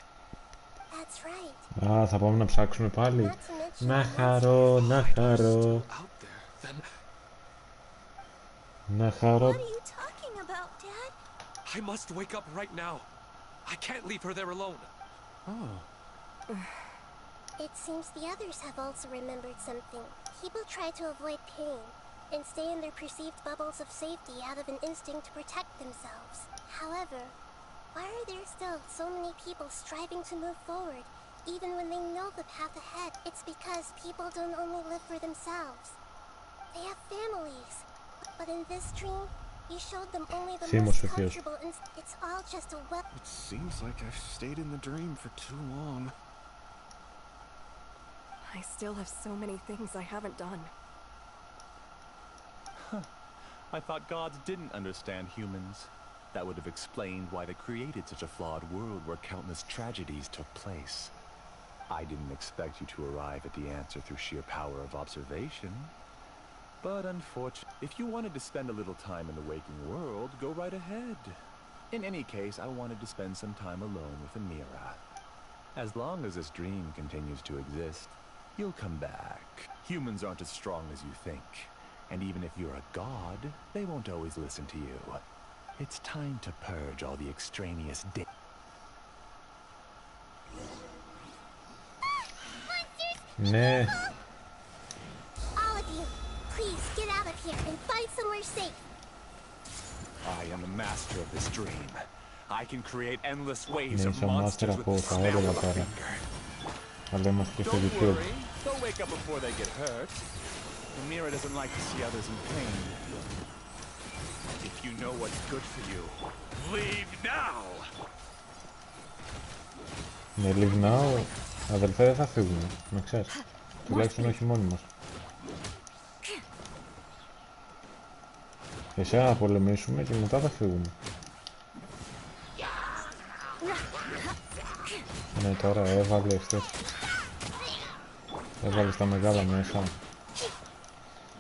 That's right. Α, θα πάμε να ψάξουμε πάλι. Να χαρώ, να χαρώ. Να χαρώ. What are you talking about, Dad? I must wake up right now. I can't leave her there alone. Oh. It seems the others have also remembered something. People try to avoid pain and stay in their perceived bubbles of safety out of an instinct to protect themselves. However, why are there still so many people striving to move forward, even when they know the path ahead? It's because people don't only live for themselves. They have families. But in this dream, you showed them only the most comfortable, and it's all just a web. It seems like I've stayed in the dream for too long. I still have so many things I haven't done. Huh. I thought gods didn't understand humans. That would have explained why they created such a flawed world where countless tragedies took place. I didn't expect you to arrive at the answer through sheer power of observation. But unfortunately, if you wanted to spend a little time in the waking world, go right ahead. In any case, I wanted to spend some time alone with Amira. As long as this dream continues to exist, you'll come back. Humans aren't as strong as you think. And even if you're a god, they won't always listen to you. It's time to purge all the extraneous Ναι. All of you, please get out of here and find somewhere safe. I am the master of this dream. I can create endless waves Ναι, of είσαι ο μάστερ monsters with από the τα snap όλα of a πέρα. finger. Αλλά είμαστε και στο Don't YouTube. worry, they'll wake up before they get hurt. Amira doesn't like to see others in pain. If you know what's good for you, leave now! Ναι, leave now. Αδελφέ, δεν θα φύγουμε, να ξέρεις. Τουλάχιστον όχι μόνοι μας. Εσένα να πολεμήσουμε και μετά θα φύγουμε. Ναι, τώρα έβαλες τέτοιο. Έβαλες τα μεγάλα μέσα.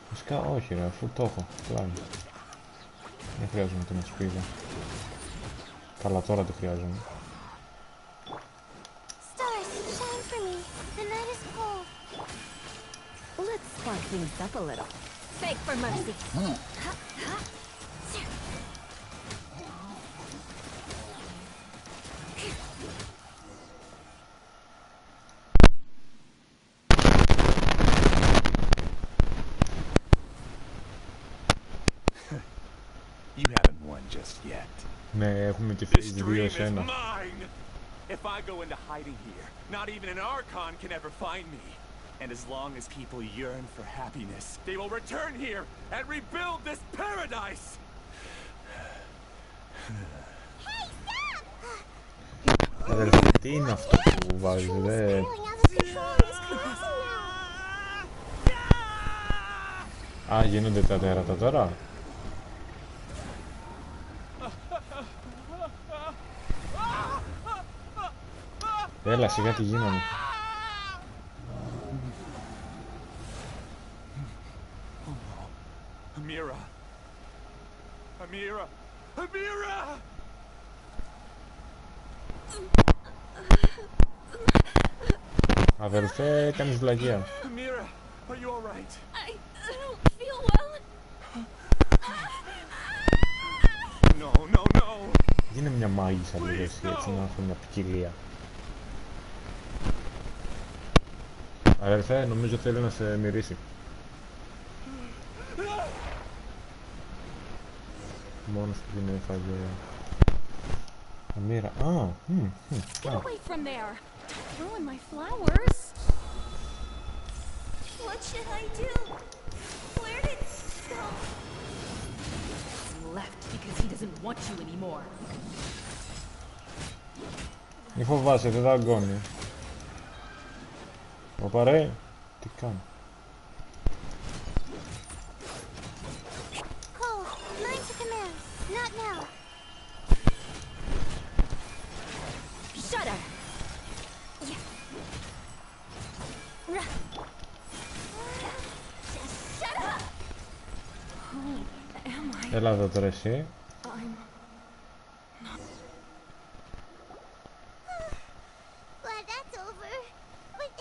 Φυσικά όχι ρε, αφού το έχω, πλάνο. Δεν χρειάζομαι την ασπίδα. Καλά, τώρα το χρειάζομαι. Stars, shine for me. The night is cold. Let's spark things up a little. Beg for mercy. You haven't won just yet. Ναι, έχουμε και This φύγει dream 2-1. is mine! If I go into hiding here, not even an Archon can ever find me. And as long as people yearn for happiness, they will return here and rebuild this paradise! Αδελφέ, τι είναι αυτό που βάζεις, ρε. Α, γίνονται τα τέρατα τώρα. Έλα, σιγά τι γίνανε. Αδελφέ, κάνεις βλακεία. Amira, are you all right? I don't feel well. No. Γίνε μια μάγισσα λίγο εσύ, έτσι να έχω μια ποικιλία. Αδελφέ, νομίζω θέλει να σε μυρίσει. Μόνος του την έφαγε. Αμύρα. Get away from there! Don't ruin my flowers! What should I do? Where did he go? He left because he doesn't want you anymore. Μη φοβάσαι, δεν δαγκώνει. Οπαρέ, τι κάνει. Oh, mine to command. Not now. Shut up! Shut up! Who am I? Έλα εδώ τώρα εσύ. I'm... Glad that's over. But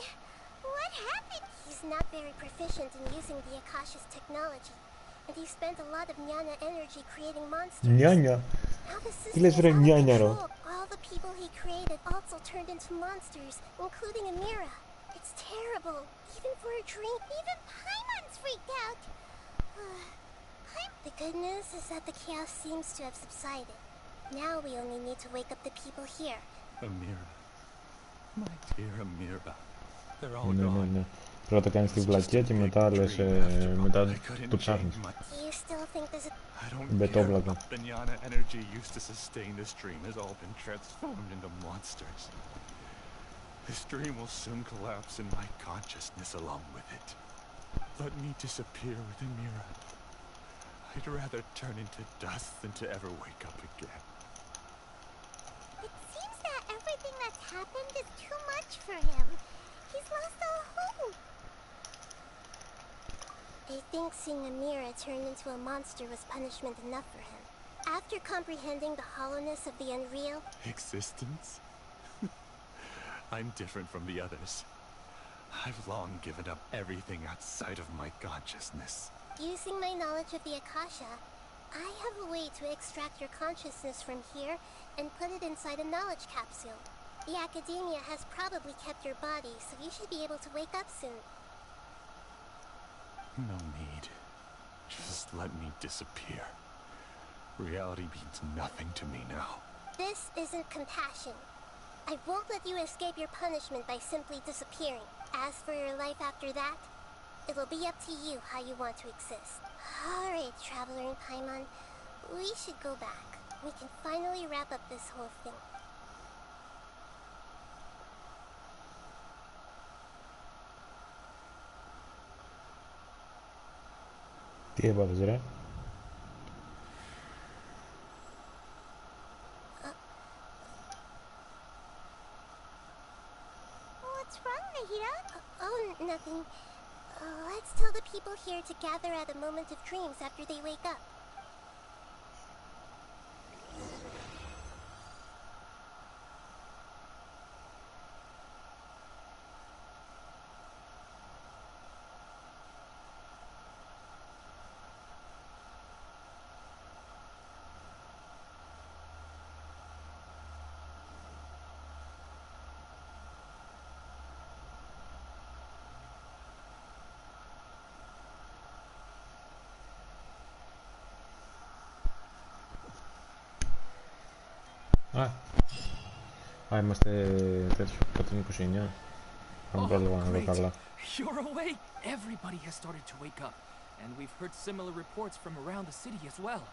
what happened? He's not very proficient in using the Akasha's technology. And he spent a lot of Nyanya energy creating monsters. Nyanya. Now the Τι λες system βρε is out of Nyanya ρο. control. All the people he created also turned into monsters, including Amira. It's terrible, even for a dream. Even Paimon's freaked out. The good news is that the chaos seems to have subsided. Now we only need to wake up the people here. Amira. My dear Amira. They're all Ναι. gone. Πρώτα κάνεις τη βλακεία και μετά λες, μετά το ψάχνεις. Do you still think there's a... I don't Μπετόβλακα. care. The Nyana energy used to sustain this dream has all been transformed into monsters. This dream will soon collapse and my consciousness along with it. Let me disappear with Amira. I'd rather turn into dust than to ever wake up again. It seems that everything that's happened is too much for him. He's lost all hope. I think seeing Amira turn into a monster was punishment enough for him. After comprehending the hollowness of the unreal... Existence? I'm different from the others. I've long given up everything outside of my consciousness. Using my knowledge of the Akasha, I have a way to extract your consciousness from here and put it inside a knowledge capsule. The Academia has probably kept your body, so you should be able to wake up soon. No need. Just let me disappear. Reality means nothing to me now. This isn't compassion. I won't let you escape your punishment by simply disappearing. As for your life after that, it'll be up to you how you want to exist. Alright, Traveler in Paimon, we should go back. We can finally wrap up this whole thing. Τι έπαθες ρε. What's wrong, Nahida? Oh, nothing. Let's tell the people here to gather at a moment of dreams after they wake up. Είμαστε τέτοιο, 129. Αν πρόλαβα να δω καλά. You're awake! Everybody has started to wake up, and we've heard similar reports from around the city as well.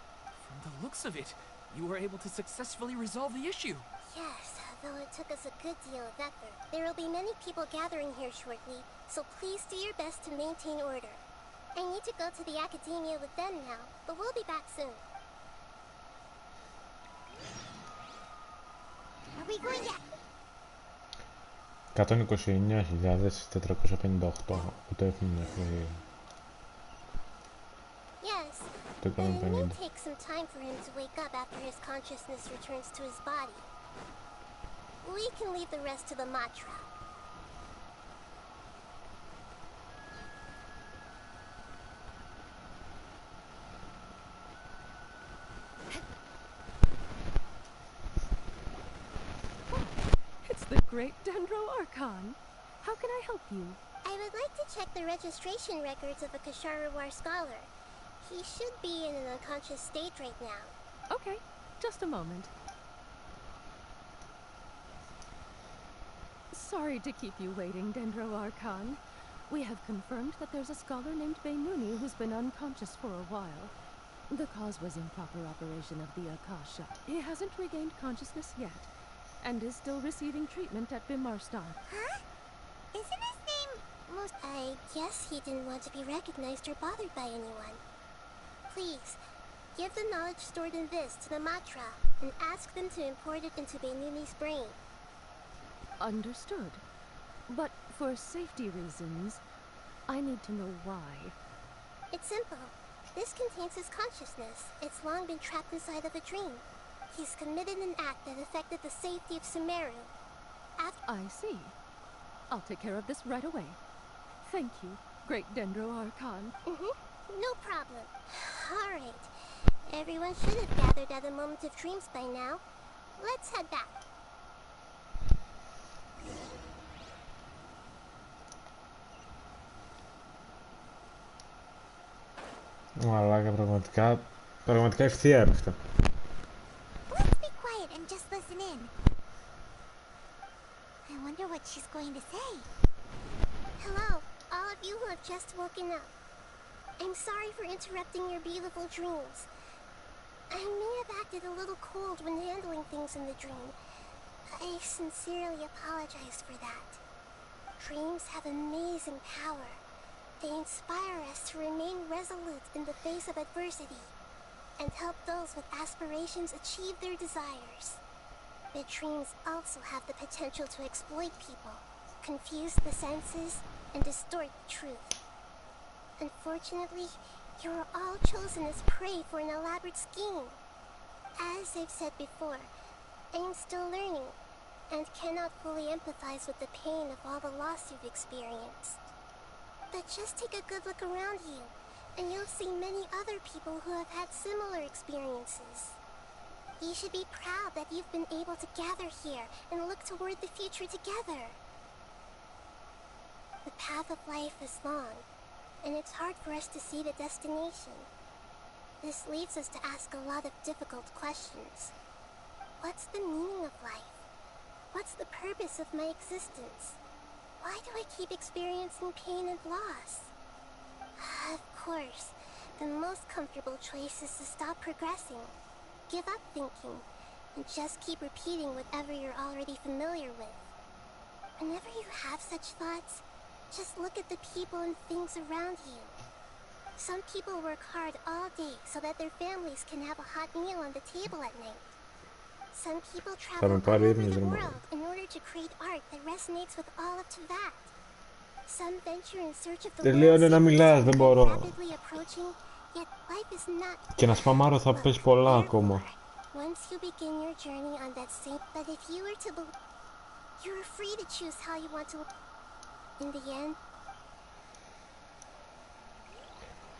From the looks of it, you were able to successfully resolve the issue. Yes, though it took us a good deal of effort. There will be many people gathering here shortly, so please do your best to maintain order. I need to go to the Academia with them now, but we'll be back soon. Are we going yet? 129.458 ούτε έχουμε μέχρι Yes, το but it may 150. take some time for him to wake up after his consciousness returns to his body. We can leave the rest to the Matra. Great Dendro Archon. How can I help you? I would like to check the registration records of a Kasharawar scholar. He should be in an unconscious state right now. Okay, just a moment. Sorry to keep you waiting, Dendro Archon. We have confirmed that there's a scholar named Bainuni who's been unconscious for a while. The cause was improper operation of the Akasha. He hasn't regained consciousness yet, and is still receiving treatment at Bimarstar. Huh? Isn't his name most... I guess he didn't want to be recognized or bothered by anyone. Please, give the knowledge stored in this to the Matra, and ask them to import it into Bainuni's brain. Understood. But for safety reasons, I need to know why. It's simple. This contains his consciousness. It's long been trapped inside of a dream. He's committed an act that affected the safety of Sumeru. I see. I'll take care of this right away. Thank you, Great Dendro Archon. No problem. Alright. Everyone should have gathered at a moment of dreams by now. Let's head back. Μαλάκα, πραγματικά ευθεία είναι αυτά. Let's be quiet and just listen in. I wonder what she's going to say. Hello, all of you who have just woken up. I'm sorry for interrupting your beautiful dreams. I may have acted a little cold when handling things in the dream. I sincerely apologize for that. Dreams have amazing power. They inspire us to remain resolute in the face of adversity, and help those with aspirations achieve their desires. But dreams also have the potential to exploit people, confuse the senses, and distort the truth. Unfortunately, you are all chosen as prey for an elaborate scheme. As I've said before, I am still learning, and cannot fully empathize with the pain of all the loss you've experienced. But just take a good look around you, and you'll see many other people who have had similar experiences. You should be proud that you've been able to gather here and look toward the future together. The path of life is long, and it's hard for us to see the destination. This leads us to ask a lot of difficult questions. What's the meaning of life? What's the purpose of my existence? Why do I keep experiencing pain and loss? Of course, the most comfortable choice is to stop progressing, give up thinking, and just keep repeating whatever you're already familiar with. Whenever you have such thoughts, just look at the people and things around you. Some people work hard all day so that their families can have a hot meal on the table at night. Some people travel all over the world in order to create art that resonates with all of Teyvat. Some venture in search of the Τελείωνε να μιλάς, δεν μπορώ. rapidly approaching, yet life is not. Και να σπαμάρω θα πες πολλά ακόμα. Once you begin your journey on that same, but if you were to believe, you are free to choose how you want to. In the end,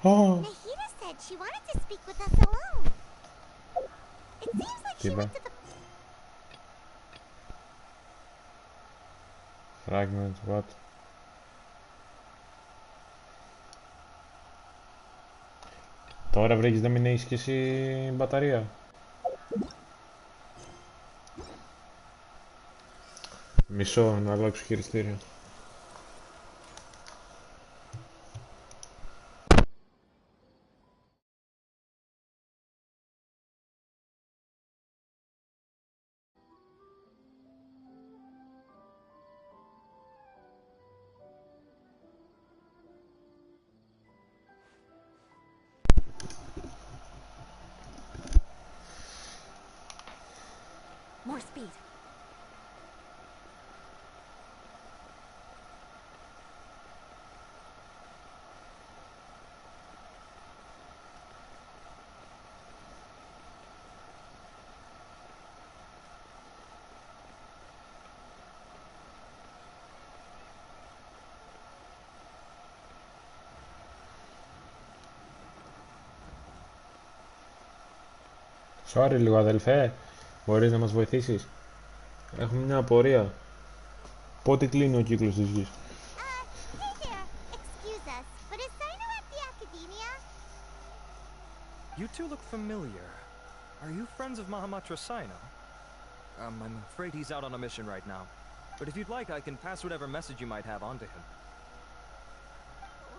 Nahida said she wanted to speak with us alone. It seems like she went to the. Fragment, what? Τώρα βρήκες να μην έχεις και εσύ μπαταρία. Μισό να αλλάξω χειριστήριο. More speed. Sorry λίγο αδελφέ, μπορείς να μας βοηθήσεις? Έχουμε μια απορία. Πότε κλείνει ο κύκλος της γης? Hey there. Excuse us, but is Sino at the academia? You two look familiar. Are you friends of Mahamatra Sino? I'm afraid he's out on a mission right now. But if you'd like, I can pass whatever message you might have on to him.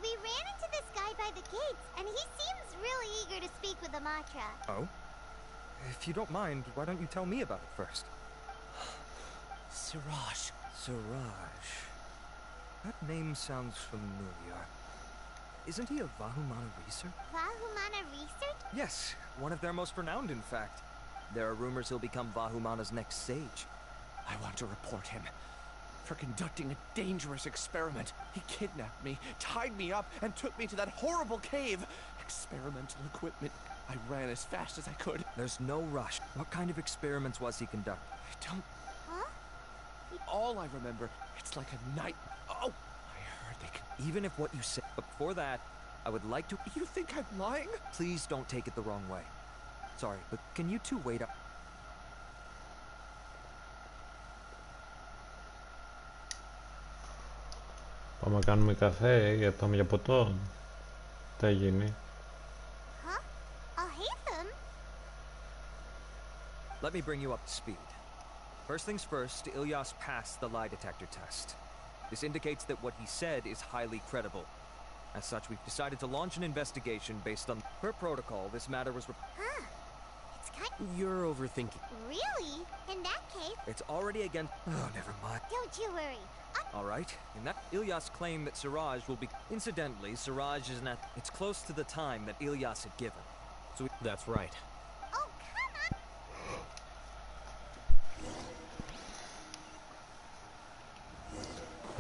We ran into this guy by the gates, and he seems really eager to speak with Amatra. Oh? If you don't mind, why don't you tell me about it first? Siraj. Siraj. That name sounds familiar. Isn't he a Vahumana researcher? Vahumana research? Yes, one of their most renowned, in fact. There are rumors he'll become Vahumana's next sage. I want to report him for conducting a dangerous experiment. He kidnapped me, tied me up, and took me to that horrible cave. Experimental equipment. I ran as fast as I could. There's no rush. What kind of experiments was he conducting? I don't... Huh? All I remember, it's like a night... Oh! I heard they could... Even if what you say... But before that, I would like to... You think I'm lying? Please don't take it the wrong way. Sorry, but can you two wait up? Πάμε να κάνουμε καφέ, πάμε για ποτό. Τι θα γίνει? Huh? I'll hate them. Let me bring you up to speed. First things first, Ilyas passed the lie detector test. This indicates that what he said is highly credible. As such, we've decided to launch an investigation based on... Per protocol, this matter was... Huh. It's kind... You're overthinking. Really? In that case... It's already against... Oh, never mind. Don't you worry. All right. In that... Ilyas claimed that Siraj will be... Incidentally, Siraj is not... It's close to the time that Ilyas had given. So... That's right. Oh, come on!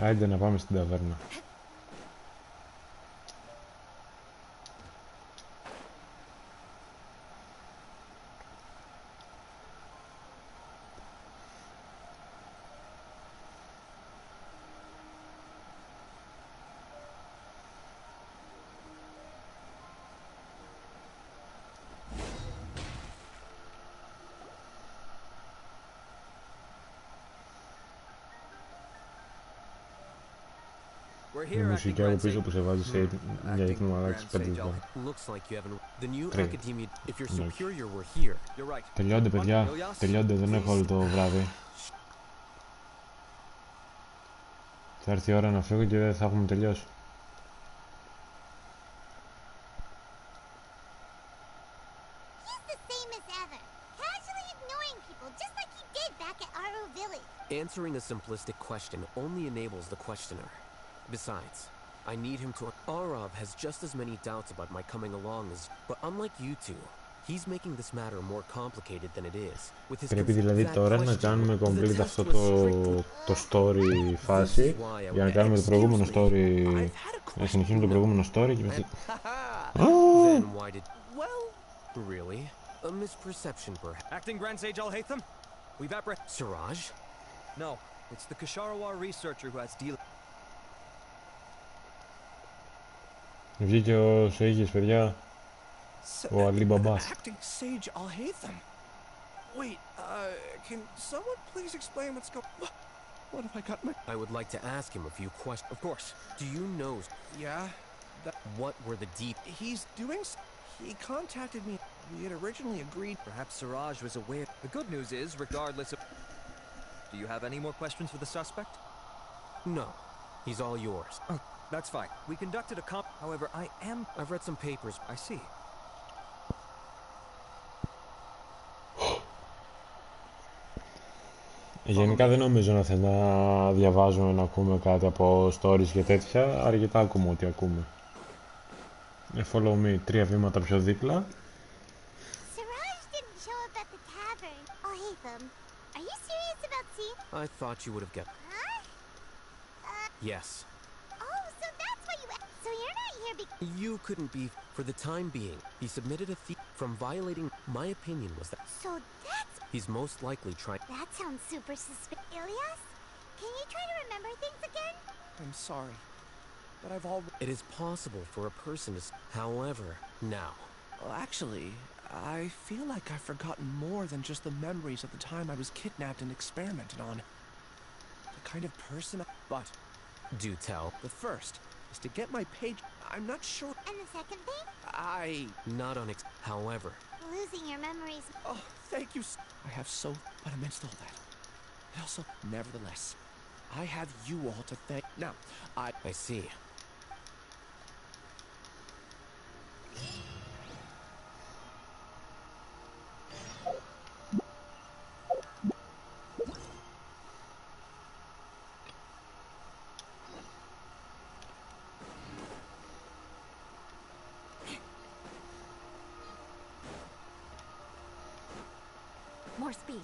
Άιντε να πάμε στην ταβέρνα. Η μουσική από πίσω που σε βάζει σε για ύπνο να αλλάξεις 5 λεπτά. Τελειώνται παιδιά, τελειώνται, δεν έχω όλο το βράδυ. Θα έρθει η ώρα να φύγω και δεν θα έχουμε τελειώσει. Answering a simplistic question only enables the questioner. Besides, I need him to... Arav has just as many doubts about my coming along as... But unlike you two, he's making this matter more complicated than it is. With his... Πρέπει δηλαδή τώρα να κάνουμε complete αυτό το story φάση για να κάνουμε το προηγούμενο story, να συνεχίσουμε το προηγούμενο story και μετά... Then why did... Well, really? A misperception perhaps. Acting Grand Sage Alhaitham? We've apprehended... Siraj? No, it's the Kasharawar researcher who has deal... Βγήκε ο Σοίγης, παιδιά. Ο Αλή Μπαμπάς. Acting Sage Alhaitham. Wait, can someone please explain what's going... What have I got my... I would like to ask him a few questions. Of course. Do you know... Yeah? What were the deep... He's doing... He contacted me. We had originally agreed... Perhaps Siraj was aware... The good news is, regardless of... Do you have any more questions for the suspect? No. He's all yours. Oh, that's fine. We conducted a comp... However, I am... I've read some papers. I see. Γενικά δεν νομίζω να θέλει να διαβάζουμε να ακούμε κάτι από stories και τέτοια. Αρκετά ακούμε ό,τι ακούμε. Follow me, 3 βήματα πιο δίπλα. I thought you would have guessed. Huh? Yes. Oh, so that's why you... So you're not here because... You couldn't be... For the time being, he submitted a thief from violating... My opinion was that... So that's... He's most likely trying... That sounds super suspicious. Ilyas? Can you try to remember things again? I'm sorry, but I've already... It is possible for a person to... However, now... Well, actually, I feel like I've forgotten more than just the memories of the time I was kidnapped and experimented on. The the kind of person but... Do tell. The first is to get my page... I'm not sure... And the second thing? Not however... Losing your memories. Oh, thank you. I have so... But amidst all that... I also... Nevertheless... I have you all to thank... Now, I see. More speed.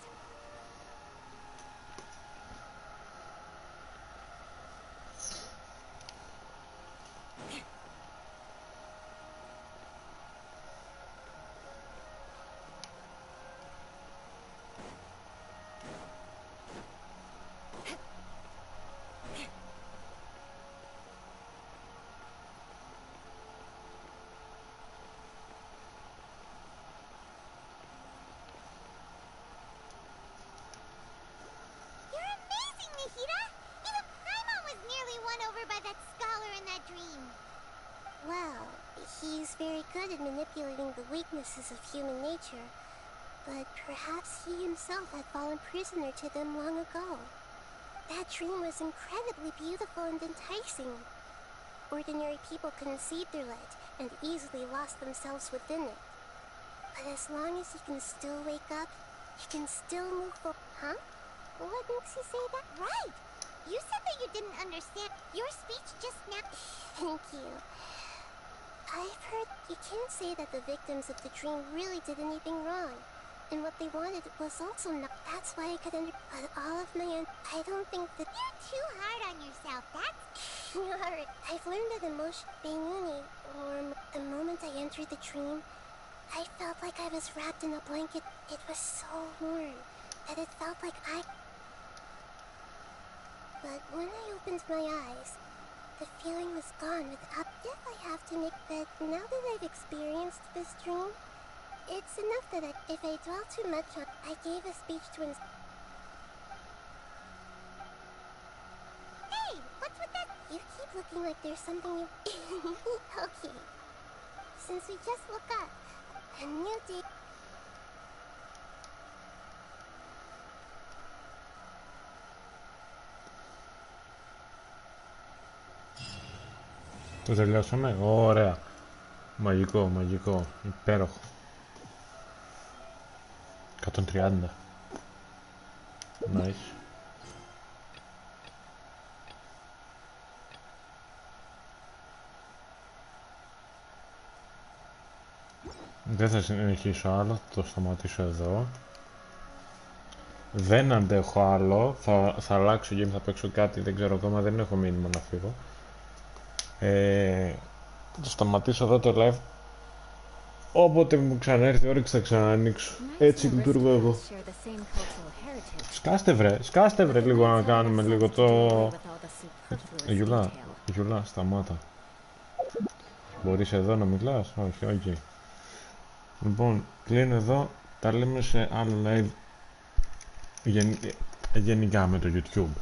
Well, he's very good at manipulating the weaknesses of human nature, but perhaps he himself had fallen prisoner to them long ago. That dream was incredibly beautiful and enticing. Ordinary people conceived their light and easily lost themselves within it. But as long as he can still wake up, he can still move forward. Huh? What makes you say that? Right! You said that you didn't understand. Your speech just now... Thank you. I've heard you can't say that the victims of the dream really did anything wrong. And what they wanted was also not... That's why I could But all of my I don't think that... You're too hard on yourself, that's... Alright, I've learned that emotion... Beinuni, or the moment I entered the dream, I felt like I was wrapped in a blanket. It was so warm that it felt like I... But when I opened my eyes, the feeling was gone without... If I have to make that, now that I've experienced this dream, it's enough that if I dwell too much on... I gave a speech to... Hey, what's with that? You keep looking like there's something you... Okay. Since we just woke up, a new day... Το τελειώσαμε. Ωραία. Μαγικό, μαγικό. Υπέροχο. 130. Nice. Δεν θα συνεχίσω άλλο, το σταματήσω εδώ. Δεν αντέχω άλλο, θα αλλάξω game, θα παίξω κάτι, δεν ξέρω ακόμα, δεν έχω μήνυμα να φύγω. Θα σταματήσω εδώ το live. Όποτε μου ξαναέρθει η όρεξη θα ξαναανοίξω. Έτσι λειτουργώ εγώ. Σκάστε βρε λίγο να κάνουμε λίγο το... Γιουλά, σταμάτα. Μπορείς εδώ να μιλάς? Όχι, όχι. Λοιπόν, κλείνω εδώ, τα λέμε σε άλλο live γενικά με το YouTube.